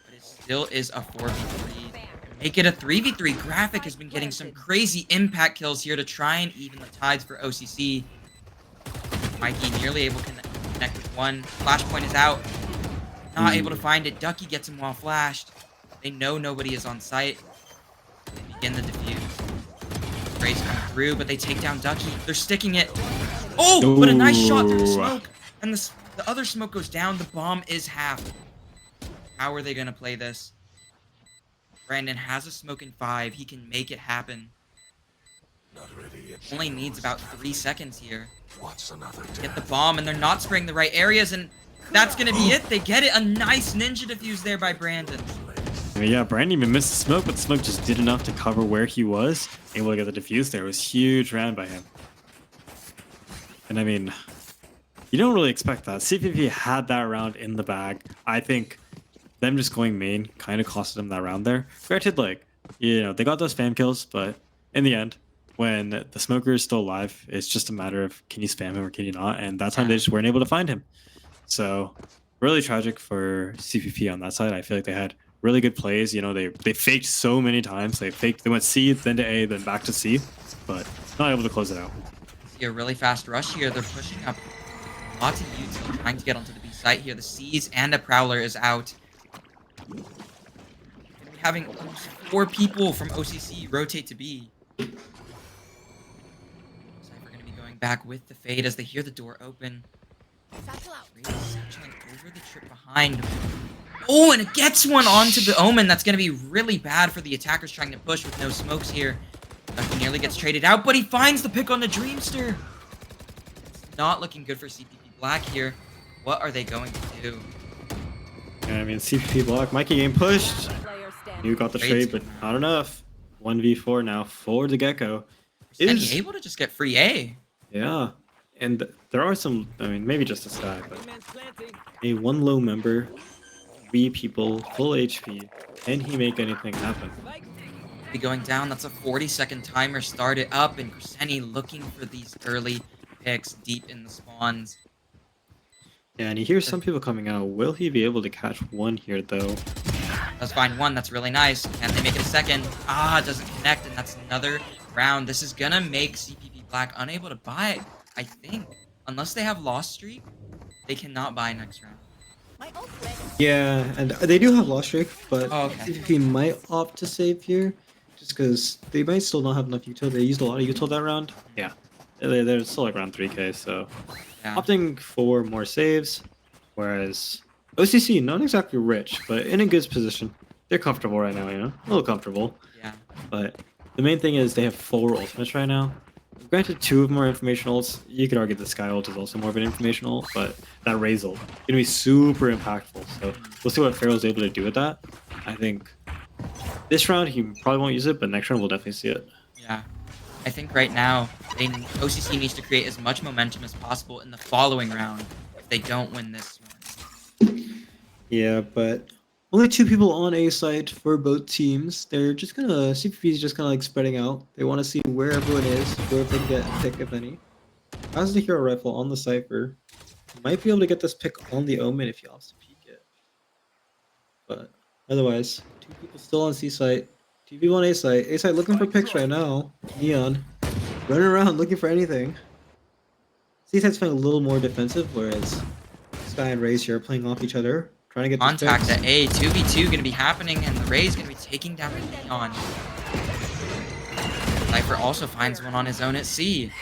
But it still is a 4v3. Make it a 3v3. Graphic has been getting some crazy impact kills here to try and even the tides for OCC. Mikey nearly able to connect with one. Flashpoint is out. Not able to find it. Ducky gets him while flashed. They know nobody is on site. They begin the defuse. Rays come through, but they take down Ducky. They're sticking it. Oh, but a nice shot through the smoke. And the other smoke goes down. The bomb is halved. How are they going to play this? Brandon has a smoke in 5. He can make it happen. Only needs about 3 seconds here. Get the bomb, and they're not spraying the right areas, and that's going to be it. They get it. A nice ninja defuse there by Brandon. I mean, yeah, Brandon even missed the smoke, but the smoke just did enough to cover where he was. Able to get the defuse there. It was huge round by him. And I mean, you don't really expect that. CPP had that round in the bag. I think them just going main kind of costed them that round there. Granted, like, you know, they got those spam kills, but in the end, when the smoker is still alive, it's just a matter of can you spam him or can you not? And that time they just weren't able to find him. So really tragic for CPP on that side. I feel like they had really good plays. You know, they faked so many times. They went C, then to A, then back to C, but not able to close it out. See a really fast rush here. They're pushing up. Lots of UT trying to get onto the B site here. The C's and a Prowler is out. Having almost 4 people from OCC rotate to B. Cypher going to be going back with the fade as they hear the door open. Satcheling over the trip behind. Oh, and it gets one onto the Omen. That's going to be really bad for the attackers trying to push with no smokes here. He nearly gets traded out, but he finds the pick on the Dreamster. It's not looking good for CPP Black here. What are they going to do? Yeah, I mean, CPP Black, Mikey game pushed. You got the trade, but not enough. 1v4 now for the Gecko. Is he able to just get free A? Yeah, and there are some, I mean, maybe just a stat, but a 1 low member, 3 people, full HP. Can he make anything happen? Be going down. That's a 40-second timer. Start it up, and Crescenti looking for these early picks deep in the spawns. Yeah, and he hears some people coming out. Will he be able to catch one here, though? Let's find one. That's really nice. Can they make it a second? Ah, doesn't connect, and that's another round. This is gonna make CPP Black unable to buy, I think. Unless they have lost streak, they cannot buy next round. Yeah, and they do have lost streak, but okay. CPP might opt to save here, just because they might still not have enough util. They used a lot of util that round. Yeah, they're still like around 3k, so Yeah. opting for more saves, whereas OCC, not exactly rich, but in a good position. They're comfortable right now, you know? A little comfortable. Yeah. But the main thing is they have 4 ultimates right now. Granted, 2 of them are information ults. You could argue the Sky ult is also more of an information ult, but that Raze ult gonna be super impactful. So we'll see what Pharaoh's able to do with that. I think this round he probably won't use it, but next round we'll definitely see it. Yeah. I think right now, OCC needs to create as much momentum as possible in the following round if they don't win this one. Yeah, but only 2 people on A site for both teams. They're just gonna, CPP is just kind of like spreading out. They want to see where everyone is, where they can get a pick, if any. Has the hero rifle on the Cypher. Might be able to get this pick on the Omen if he opts to peek it. But otherwise, 2 people still on C site. 2 people on A site. A site looking for picks right now. Neon running around looking for anything. C site's playing a little more defensive, whereas Sky and Raze here are playing off each other. Trying to get Contact at A. 2v2 going to be happening, and the Rays going to be taking down the Neon. Cypher also finds one on his own at C.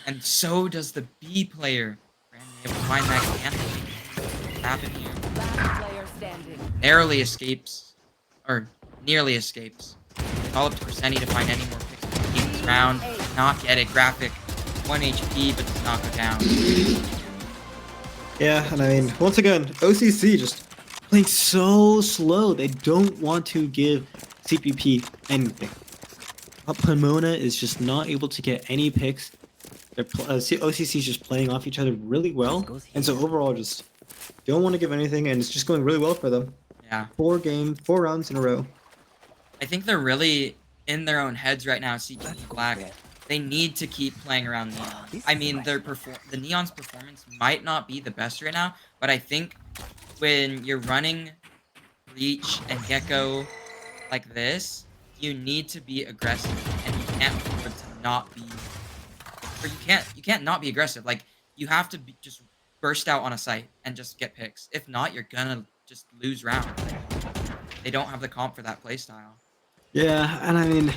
And so does the B player. Brandon able to find that can't happen here. Narrowly escapes. Or nearly escapes. Call up to Crescenti to find any more picks in this round. Not get it. Graphic 1 HP, but does not go down. Yeah, and I mean, once again, OCC just playing so slow. They don't want to give CPP anything. Pomona is just not able to get any picks. OCC is just playing off each other really well. And so overall, just don't want to give anything, and it's just going really well for them. Yeah. 4 rounds in a row. I think they're really in their own heads right now, CT Black. They need to keep playing around Neon. I mean, the Neon's performance might not be the best right now, but I think when you're running Breach and Gecko like this, you need to be aggressive, and you can't afford to not be, or you can't not be aggressive. Like, you have to just burst out on a site and just get picks. If not, you're gonna just lose rounds. They don't have the comp for that playstyle. Yeah, and I mean,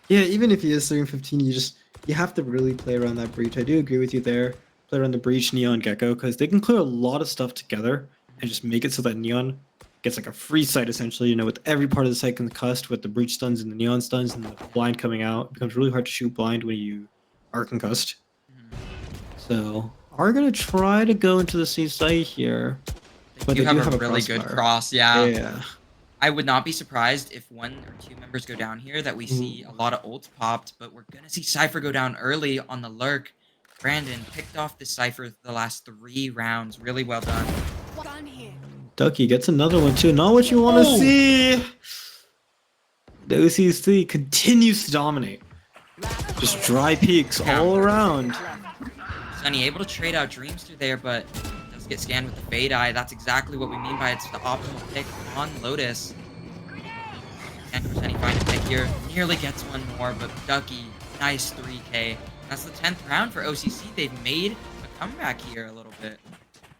yeah, even if he is 3-15, you have to really play around that breach. I do agree with you there. Play around the breach, Neon, Gecko, because they can clear a lot of stuff together and just make it so that Neon gets like a free site essentially, you know, with every part of the site concussed, with the breach stuns and the Neon stuns and the blind coming out. It becomes really hard to shoot blind when you are concussed. So, are gonna try to go into the C site here. But they do have a really good cross, yeah. Yeah. I would not be surprised if 1 or 2 members go down here that we see a lot of ults popped, but we're gonna see Cypher go down early on the lurk. Brandon picked off the Cypher the last 3 rounds. Really well done. Ducky gets another one too. Not what you want to see. The OCC continues to dominate. Just dry peaks all around. Sunny able to trade out Dreamster there, but does get scanned with the Fade Eye. That's exactly what we mean by it's the optimal pick on Lotus. And Sunny finds a pick here. Nearly gets one more, but Ducky, nice 3K. That's the 10th round for OCC. They've made a comeback here a little bit.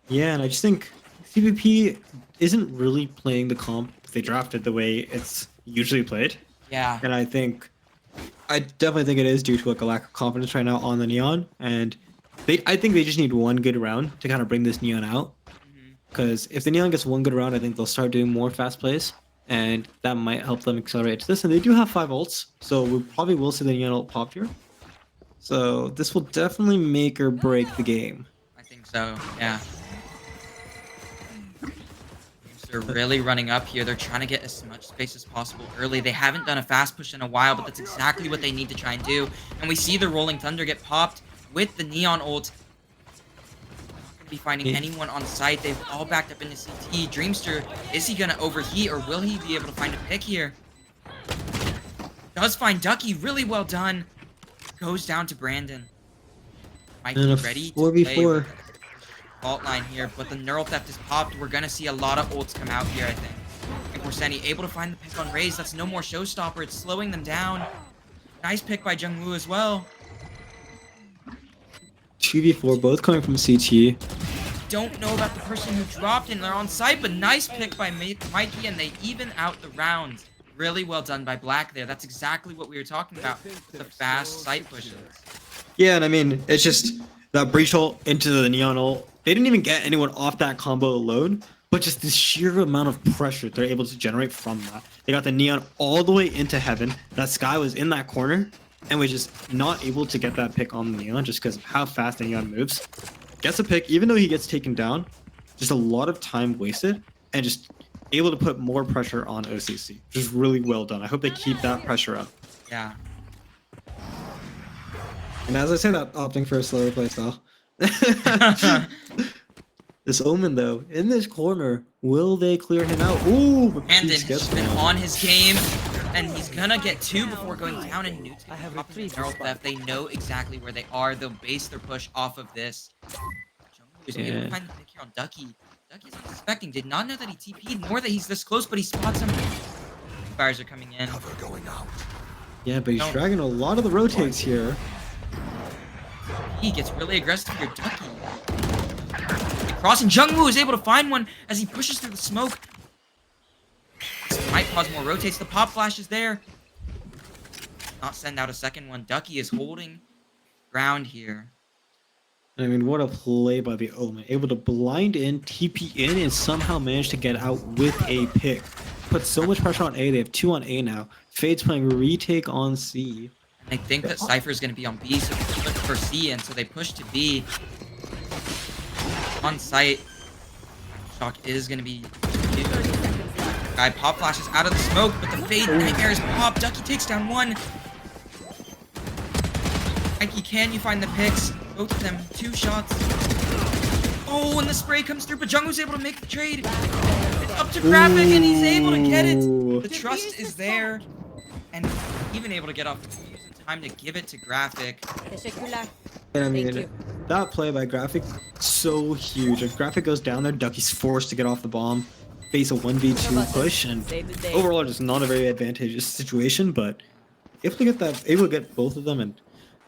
Yeah, and I just think CVP isn't really playing the comp they drafted the way it's usually played. Yeah. And I definitely think it is due to like a lack of confidence right now on the Neon. And I think they just need one good round to kind of bring this Neon out. Because if the Neon gets one good round, I think they'll start doing more fast plays. And that might help them accelerate to this. And they do have 5 ults, so we probably will see the Neon ult pop here. So this will definitely make or break the game. I think so, yeah. They're really running up here. They're trying to get as much space as possible early. They haven't done a fast push in a while, but that's exactly what they need to try and do. And we see the Rolling Thunder get popped with the Neon ult. Not going to be finding anyone on site. They've all backed up into CT. Dreamster, is he going to overheat, or will he be able to find a pick here? Does find Ducky. Really well done. Goes down to Brandon. Might be ready to 4v4. play fault line here, but the Neural Theft is popped. We're gonna see a lot of ults come out here, I think. And Corseni able to find the pick on Raze. That's no more showstopper. It's slowing them down. Nice pick by Jungwoo as well. 2v4, both coming from CT. Don't know about the person who dropped in. They're on site, but nice pick by Mikey, and they even out the rounds. Really well done by Black there. That's exactly what we were talking about. The fast site pushes. Yeah, and I mean, it's just that breach ult into the Neon ult. They didn't even get anyone off that combo alone, but just the sheer amount of pressure they're able to generate from that. They got the Neon all the way into heaven. That Sky was in that corner, and was just not able to get that pick on the Neon just because of how fast the Neon moves. Gets a pick, even though he gets taken down. Just a lot of time wasted, and just able to put more pressure on OCC. Just really well done. I hope they keep that pressure up. Yeah. And as I say that, opting for a slower playstyle. This Omen, though, in this corner, will they clear him out? Ooh, Brandon has been on his game, and he's gonna get 2 before going down in Newton. I have Neural Theft. They know exactly where they are. They'll base their push off of this. Jungwoo is able to find the pick here on Ducky. Ducky's expecting, did not know that he TP'd, nor that he's this close, but he spots him. Fires are coming in. Cover going out. Yeah, but he's dragging a lot of the rotates here. He gets really aggressive here, Ducky. Crossing, Jungwoo is able to find one as he pushes through the smoke. This might cause more rotates. The pop flash is there. Not send out a second one. Ducky is holding ground here. I mean, what a play by the Omen. Able to blind in, TP in, and somehow manage to get out with a pick. Put so much pressure on A. They have 2 on A now. Fade's playing retake on C. I think that Cypher is going to be on B, so they look for C, and so they push to B. On site. Shock is going to be... Guy pop flashes out of the smoke, but the Fade Nightmare is popped. Ducky takes down 1. Mikey, can you find the picks? Both of them, 2 shots. Oh, and the spray comes through, but Jungwoo's able to make the trade. It's up to Graphic, and he's able to get it. The trust is there. And even able to get off the fuse in time to give it to Graphic. Teşekkürler. And I mean, Thank you. that play by Graphic, so huge. If Graphic goes down there, Ducky's forced to get off the bomb, face a 1v2 push, and Save the day. overall just not a very advantageous situation, but able to get both of them, and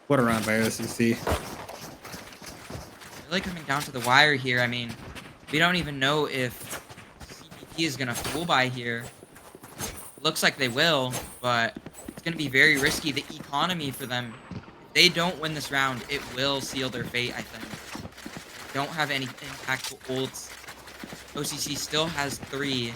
what a round by OCC. Really coming down to the wire here. I mean, we don't even know if CPP is gonna full buy here. Looks like they will, but it's gonna be very risky. The economy for them, if they don't win this round, it will seal their fate, I think. They don't have any impactful ults. OCC still has 3.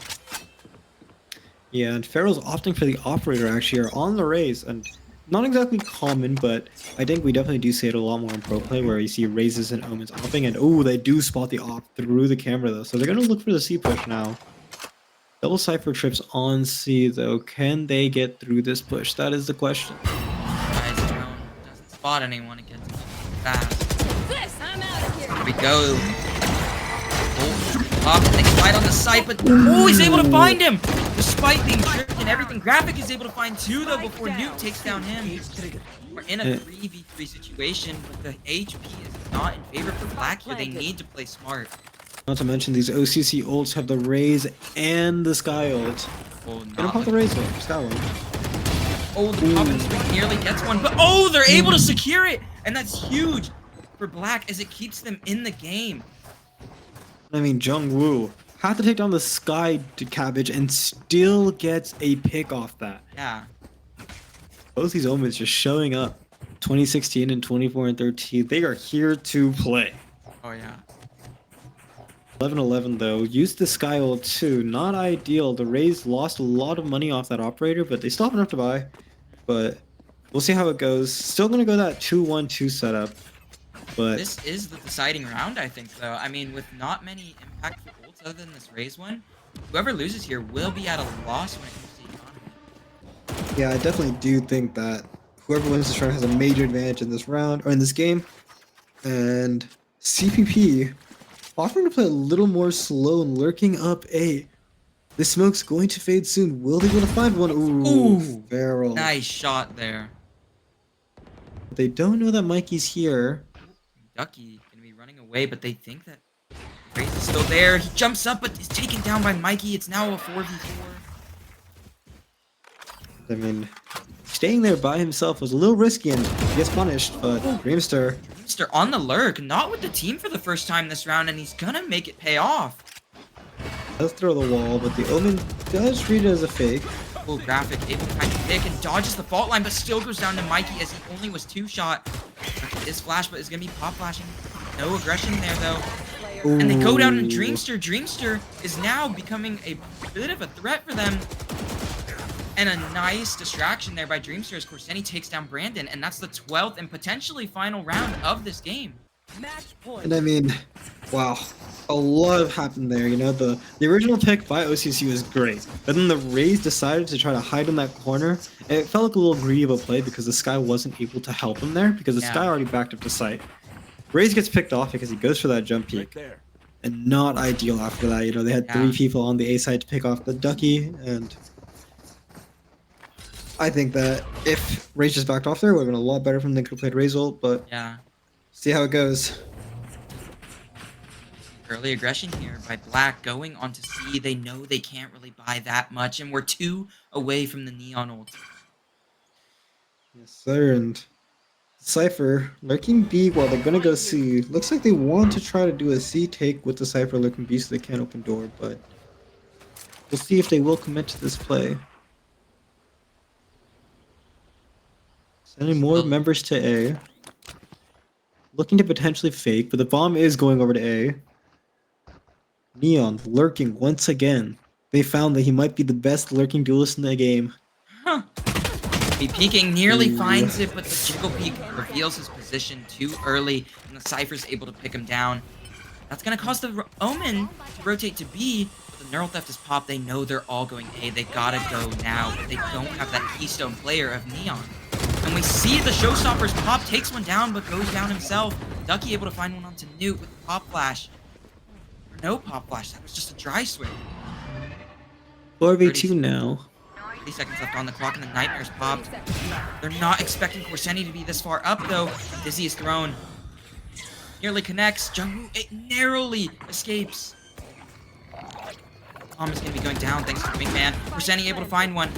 Yeah, and Pharaoh's opting for the operator actually are on the raise, and not exactly common, but I think we definitely do see it a lot more in pro play where you see raises and omens opping, and oh, they do spot the op through the camera though, so they're gonna look for the C push now. Double Cypher trips on C though. Can they get through this push? That is the question. Guys, drone doesn't spot anyone. It gets fast. This, I'm out of here. Here we go. Oh, up, and they slide on the site, but oh, he's able to find him! Despite being tricked and everything, Graphic is able to find 2 though before Nuke takes down him. We're in a 3v3 situation, but the HP is not in favor for Black here. They need to play smart. Not to mention these OCC ults have the raise and the sky ult. Oh, They don't pop the raise ult, sky one. Oh, the pop and swing nearly gets one, but oh, they're able to secure it! And that's huge for Black as it keeps them in the game. I mean, Jungwoo had to take down the Sky to Cabbage and still gets a pick off that. Yeah. Both these omens just showing up. 2016 and 24 and 13. They are here to play. Oh, yeah. 11-11 though. Used the Sky ult too. Not ideal. The Rays lost a lot of money off that operator, but they still have enough to buy. But we'll see how it goes. Still gonna go that 2-1-2 setup. But This is the deciding round, I think, though. I mean, with not many impactful ults other than this Raze one, whoever loses here will be at a loss when it comes to the economy. yeah, I definitely do think that whoever wins this round has a major advantage in this round or in this game. And CPP offering to play a little more slow and lurking up A. The smoke's going to fade soon. Will they be able to find one? Ooh, Feral. Nice shot there. They don't know that Mikey's here. Ducky gonna be running away, but they think that Raze is still there. He jumps up, but is taken down by Mikey. It's now a 4v4. I mean, staying there by himself was a little risky and he gets punished, but Dreamster. Dreamster on the lurk, not with the team for the first time this round, and he's gonna make it pay off. Does throw the wall, but the Omen does read it as a fake. Full Graphic able to kind of pick and dodges the fault line, but still goes down to Mikey as he only was 2-shot. Is flash, but is gonna be pop flashing. No aggression there though. Ooh. And they go down to Dreamster. Dreamster is now becoming a bit of a threat for them. And a nice distraction there by Dreamster as Corseni takes down Brandon, and that's the 12th and potentially final round of this game. Match point. And I mean, wow, a lot happened there. You know, the original pick by OCC was great, but then the Rays decided to try to hide in that corner, and it felt like a little greedy of a play because the Sky wasn't able to help him there because the Sky already backed up the site. Rays gets picked off because he goes for that jump peek, and not ideal after that. You know, they had 3 people on the A side to pick off the Ducky, and I think that if Rays just backed off there, it would have been a lot better from them. They could have played Rays ult, but Yeah. see how it goes. Early aggression here by Black going on to C. They know they can't really buy that much, and we're 2 away from the Neon ult. Yes, sir, and Cypher lurking B while they're gonna go C. Looks like they want to try to do a C take with the Cypher lurking B so they can't open door, but we'll see if they will commit to this play. Sending more members to A. Looking to potentially fake, but the bomb is going over to A. Neon lurking once again. They found that he might be the best lurking duelist in the game. Huh. He peeking nearly finds it, but the jiggle peek reveals his position too early, and the Cypher's able to pick him down. That's gonna cause the Omen to rotate to B, but the Neural Theft is popped. They know they're all going A. They gotta go now, but they don't have that keystone player of Neon. And we see the Showstoppers pop, takes one down, but goes down himself. Ducky able to find one onto Newt with the pop flash. Or no pop flash, that was just a dry swing. 4v2 now. 30 seconds left on the clock, and the Nightmares pop. They're not expecting Korseni to be this far up, though. Dizzy is thrown. Nearly connects. Jungwoo, it narrowly escapes. Bomb is going to be going down thanks to the wingman. Korseni able to find one.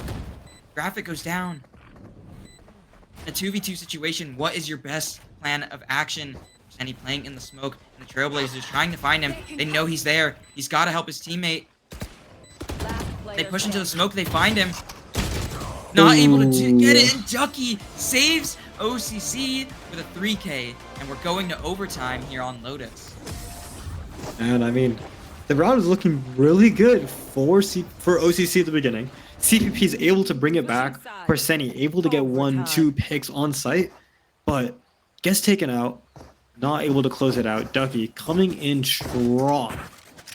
Graphic goes down. In a 2v2 situation, what is your best plan of action? Korseni playing in the smoke, and the Trailblazers trying to find him. They know he's there. He's got to help his teammate. They push into the smoke, they find him. Not able to get it, and Ducky saves OCC with a 3K. And we're going to overtime here on Lotus. And I mean, the round is looking really good for OCC at the beginning. CPP is able to bring it back. Korseni able to get 1-2 picks on site, but gets taken out. Not able to close it out. Ducky coming in strong.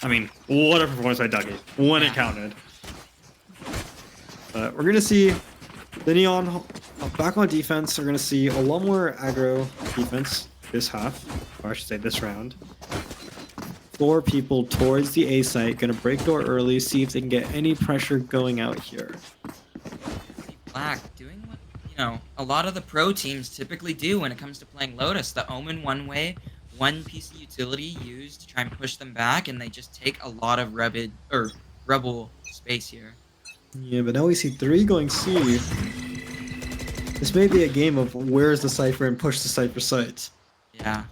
I mean, what a performance by Ducky when it counted. We're going to see the Neon back on defense. We're going to see a lot more aggro defense this half, or I should say this round. 4 people towards the A site, going to break door early, see if they can get any pressure going out here. Black doing what, you know, a lot of the pro teams typically do when it comes to playing Lotus. The Omen one way, one piece of utility used to try and push them back, and they just take a lot of rebel space here. Yeah, but now we see 3 going C. This may be a game of where's the Cypher and push the Cypher sites. Yeah.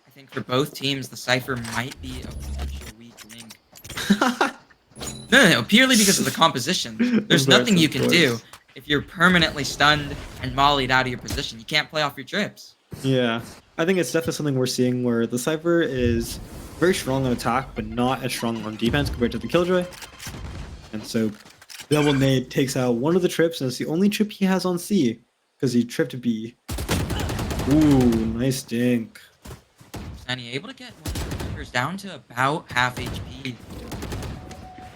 I think for both teams, the Cypher might be a potential weak link. No, purely because of the composition. There's nothing you can do if you're permanently stunned and mollied out of your position. You can't play off your trips. Yeah, I think it's definitely something we're seeing where the Cypher is very strong on attack, but not as strong on defense compared to the Killjoy. And so Double Nade takes out one of the trips, and it's the only trip he has on C, because he tripped B. Ooh, nice dink. And he able to get one of the members down to about half HP.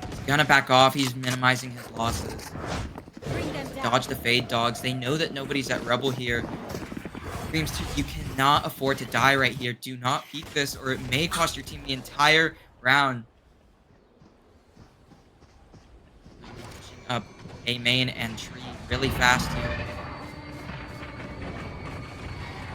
He's gonna back off. He's minimizing his losses. Dodge the Fade Dogs. They know that nobody's at Rebel here. Dreams 2, you cannot afford to die right here. Do not peek this, or it may cost your team the entire round. Up A main and tree really fast here.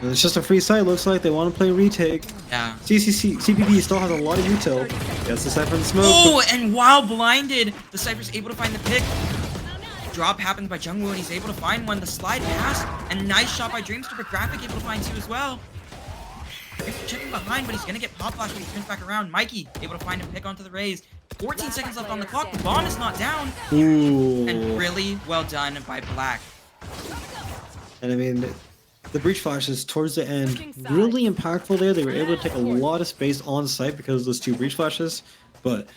It's just a free site. Looks like they want to play retake. Yeah. CPP still has a lot of util. Gets the Cypher in the smoke. Oh, and while blinded, the Cypher's able to find the pick. Drop happens by Jungwoo, and he's able to find one. The slide pass, and nice shot by Dreamster, but Graphic able to find 2 as well. Checking behind, but he's gonna get pop flash when he turns back around. Mikey able to find him, pick onto the raise. 14 seconds left on the clock. The bomb is not down. Ooh. And really well done by Black. And I mean, the breach flashes towards the end, really impactful there. They were able to take a lot of space on site because of those 2 breach flashes. But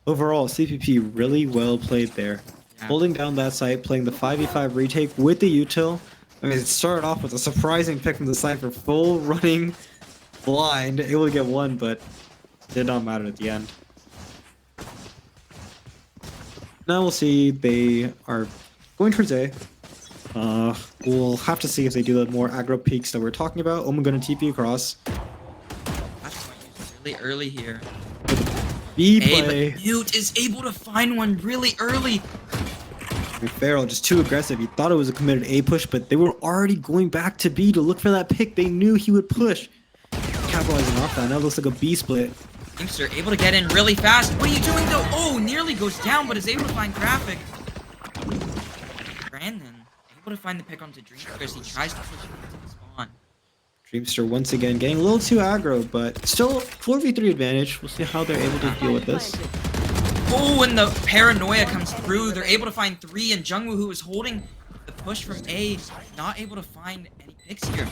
overall, CPP really well played there. Yeah. Holding down that site, playing the 5v5 retake with the util. I mean, it started off with a surprising pick from the Cypher, full running blind, able to get 1, but did not matter at the end. Now we'll see, they are going towards A. We'll have to see if they do the more aggro peaks that we're talking about. Omen gonna TP across. That's really early here. B play. But Newt is able to find one really early. Farrell just too aggressive. He thought it was a committed A push, but they were already going back to B to look for that pick. They knew he would push. Capitalizing off that. Now it looks like a B split. Teamster able to get in really fast. What are you doing though? Oh, nearly goes down, but is able to find Graphic. Brandon able to find the pick onto Dreamster as he tries to push him into the spawn. Dreamster once again getting a little too aggro, but still 4v3 advantage. We'll see how they're able to deal with this. Oh, and the paranoia comes through. They're able to find 3, and Jungwoo, who is holding the push from A, not able to find any picks here.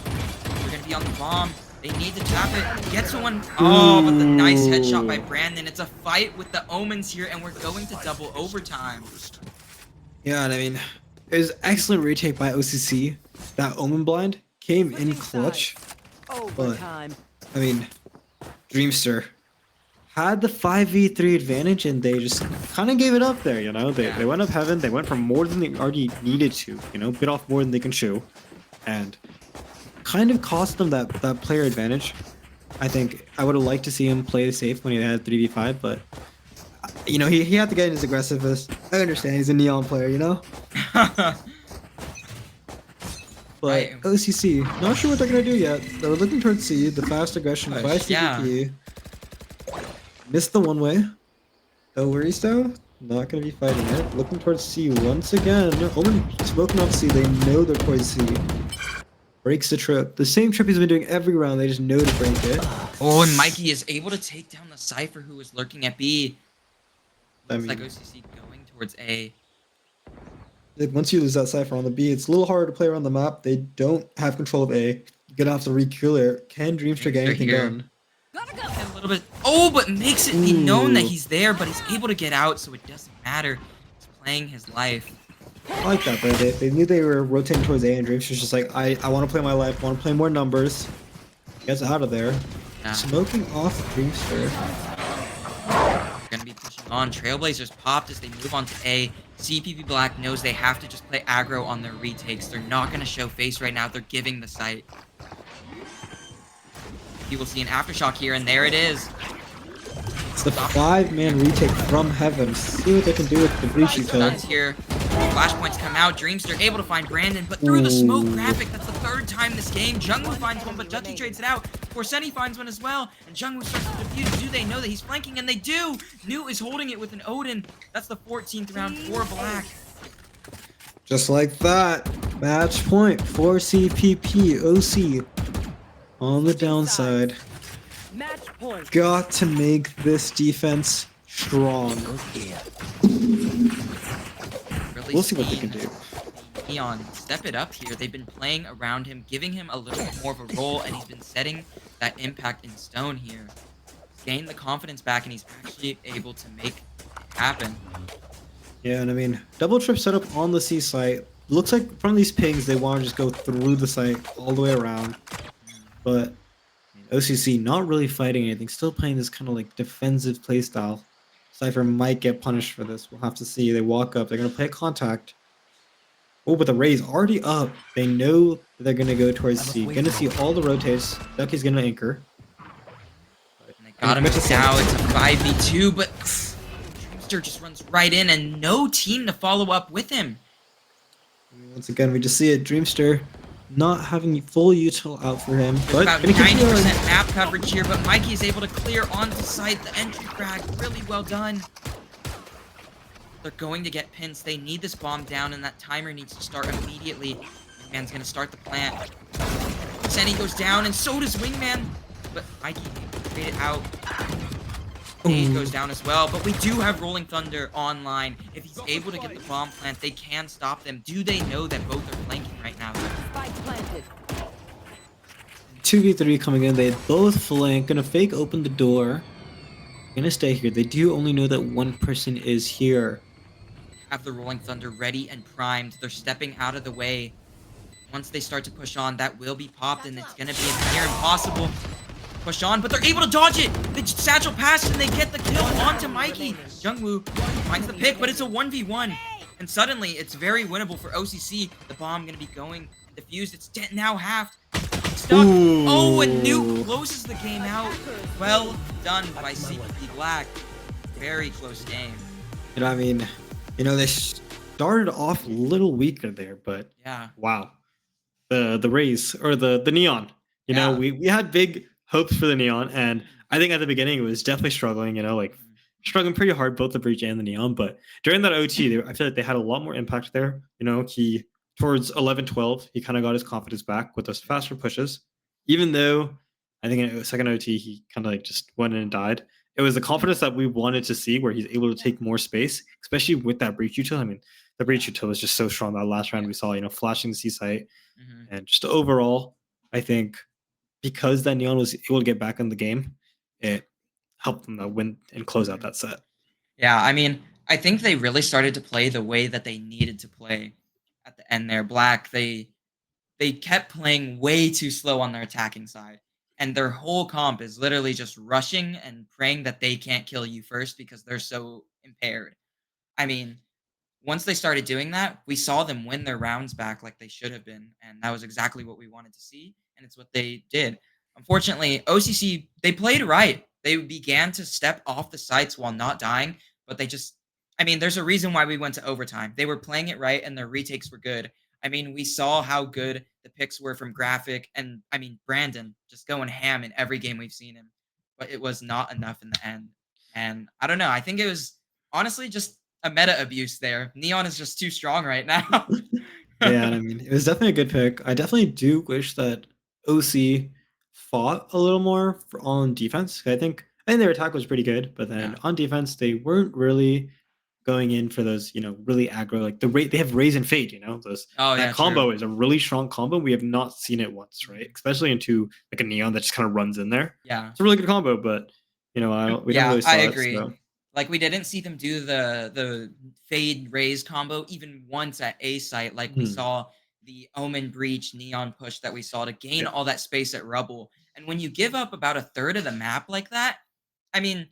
They're going to be on the bomb. They need to tap it. Gets one. Oh, but the nice headshot by Brandon. It's a fight with the Omens here, and we're going to double overtime. Yeah, and I mean, it was excellent retake by OCC. That Omen blind came in clutch. But, I mean, Dreamster had the 5v3 advantage, and they just kind of gave it up there, you know? They went up heaven. They went for more than they already needed to, you know? Bit off more than they can chew. And kind of cost them that player advantage. I think I would have liked to see him play safe when he had 3v5, but You know, he had to get in his aggressiveness. I understand he's a Neon player, you know? But Right. OCC, not sure what they're gonna do yet. They're looking towards C, the fast aggression by CVP. Missed the one way. No worries though. Not gonna be fighting it. Looking towards C once again. Omen smoking off C. They know they're towards C. Breaks the trip. The same trip he's been doing every round. They just know to break it. Oh, and Mikey is able to take down the Cypher who was lurking at B. Looks like OCC going towards A. Like once you lose that Cypher on the B, it's a little harder to play around the map. They don't have control of A. You're gonna have to re-clear it. Can Dreamster get anything done? Gotta go. A little bit. Oh, but makes it be known that he's there, but he's able to get out, so it doesn't matter. He's playing his life. I like that, but they knew they were rotating towards A, and Dreamster's just like, I want to play my life, want to play more numbers. Gets out of there. Yeah. Smoking off Dreamster. Gonna be pushing on. Trailblazers popped as they move on to A. CPP Black knows they have to just play aggro on their retakes. They're not gonna show face right now. They're giving the site. You will see an aftershock here, and there it is. It's the 5-man retake from heaven. See what they can do with the breach util. Stuns here. Flashpoints come out. Dreamster able to find Brandon, but through the smoke graphic, that's the third time this game. Jungwoo finds one, but Ducky trades it out. Forseni finds one as well, and Jungwoo starts to defuse. Do they know that he's flanking? And they do! New is holding it with an Odin. That's the 14th round for Black. Just like that. Match point for CPP OC. On the downside. Match point. Got to make this defense strong. Really We'll see what they seeing can do. Neon step it up here. They've been playing around him, giving him a little bit more of a role, and he's been setting that impact in stone here. He's gained the confidence back, and he's actually able to make it happen. Yeah, and I mean, double trip setup on the C site. Looks like from these pings, they want to just go through the site all the way around. But OCC not really fighting anything, still playing this kind of like defensive playstyle. Cypher might get punished for this. We'll have to see. They walk up. They're going to play a contact. Oh, but the Rays already up. They know that they're going to go towards C. Going to see all the rotates. Ducky's going to anchor. And they got him now. It's a 5v2, but Dreamster just runs right in, and no team to follow up with him. Once again, we just see it. Dreamster not having full util out for him. There's But about gonna continue 90% on. map coverage here, but Mikey is able to clear onto site. The entry frag, really well done. They're going to get pins. They need this bomb down, and that timer needs to start immediately. Wingman's going to start the plant. Senny goes down, and so does Wingman. But Mikey made it out. Daze goes down as well, but we do have Rolling Thunder online. If he's able to get the bomb plant, they can stop them. Do they know that both are flanking right now? Spike planted. 2v3 coming in. They both flank. Gonna fake open the door. Gonna stay here. They do only know that one person is here. Have the Rolling Thunder ready and primed. They're stepping out of the way. Once they start to push on, that will be popped, and it's gonna be near impossible. Push on, but they're able to dodge it! They satchel pass, and they get the kill onto Mikey. Jungwoo finds the pick, but it's a 1v1. And suddenly, it's very winnable for OCC. The bomb gonna be going diffused. It's now halved. Stuck. Oh, and Nuke closes the game out. Well done by CPP Black. Very close game. And I mean, you know, they started off a little weaker there, but Yeah. wow. The Rays, or the Neon. You know, we had big hopes for the Neon, and I think at the beginning it was definitely struggling, you know, like struggling pretty hard, both the Breach and the Neon. But during that OT, I feel like they had a lot more impact there. You know, he towards 11-12, he kind of got his confidence back with those faster pushes. Even though I think in second OT, he kind of like just went in and died. It was the confidence that we wanted to see, where he's able to take more space, especially with that Breach util. I mean, the Breach util was just so strong that last round we saw, you know, flashing the C site. And just overall, I think because that Neon was able to get back in the game, it helped them win and close out that set. Yeah, I mean, I think they really started to play the way that they needed to play at the end there. Black, they kept playing way too slow on their attacking side. And their whole comp is literally just rushing and praying that they can't kill you first because they're so impaired. I mean, once they started doing that, we saw them win their rounds back like they should have been. And that was exactly what we wanted to see. And it's what they did. Unfortunately, OCC, they played right. They began to step off the sites while not dying, but they just, I mean, there's a reason why we went to overtime. They were playing it right and their retakes were good. I mean, we saw how good the picks were from Graphic and, I mean, Brandon just going ham in every game we've seen him, but it was not enough in the end. And I don't know. I think it was honestly just a meta abuse there. Neon is just too strong right now. Yeah, and I mean, it was definitely a good pick. I definitely do wish that OC fought a little more on defense. I think their attack was pretty good, but then on defense they weren't really going in for those, really aggro. Like they have Raise and Fade, those that combo true. is a really strong combo. We have not seen it once, right? Especially into like a Neon that just kind of runs in there. Yeah, it's a really good combo, but we don't really saw I it. agree. So. Like we didn't see them do the Fade Raise combo even once at A site. Like we saw the Omen Breach Neon push that we saw to gain all that space at Rubble. And when you give up about a third of the map like that, I mean,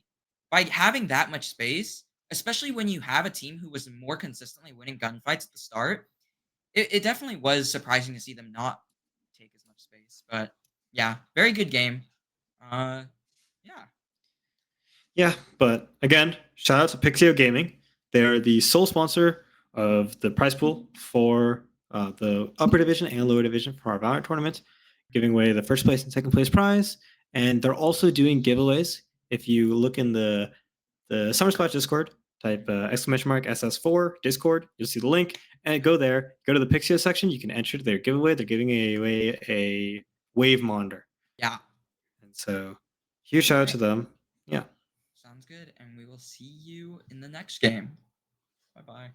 by having that much space, especially when you have a team who was more consistently winning gunfights at the start, it definitely was surprising to see them not take as much space. But yeah, very good game. Yeah. Yeah, but again, shout out to Pixio Gaming. They're the sole sponsor of the prize pool for the upper division and lower division for our VALORANT tournament, giving away the first place and second place prize. And they're also doing giveaways. If you look in the Summer Splash Discord, type !SS4 Discord, you'll see the link, and go there. Go to the Pixio section. You can enter their giveaway. They're giving away a Wave monitor. Yeah. And so, huge shout out to them. Yeah. Sounds good. And we will see you in the next game. Bye-bye.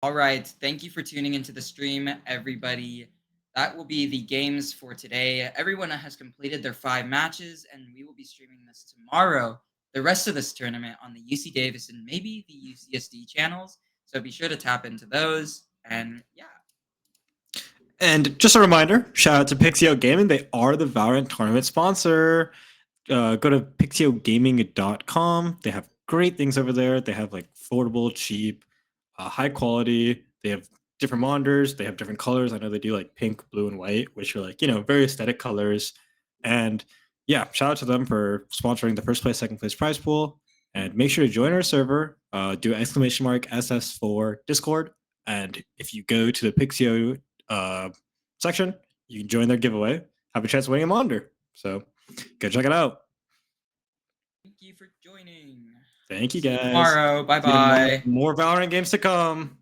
All right. Thank you for tuning into the stream, everybody. That will be the games for today. Everyone has completed their 5 matches, and we will be streaming this tomorrow. The rest of this tournament on the UC Davis and maybe the UCSD channels. So be sure to tap into those. And yeah. And just a reminder, shout out to Pixio Gaming. They are the Valorant tournament sponsor. Go to pixiogaming.com. They have great things over there. They have like affordable, cheap, high quality. They have different monitors. They have different colors. I know they do like pink, blue, and white, which are like, very aesthetic colors. And yeah, shout out to them for sponsoring the first place, second place prize pool. And make sure to join our server. Do !SS for Discord. And if you go to the Pixio section, you can join their giveaway. Have a chance of winning a monitor. So go check it out. Thank you for joining. Thank you, See guys. tomorrow. Bye-bye. More Valorant games to come.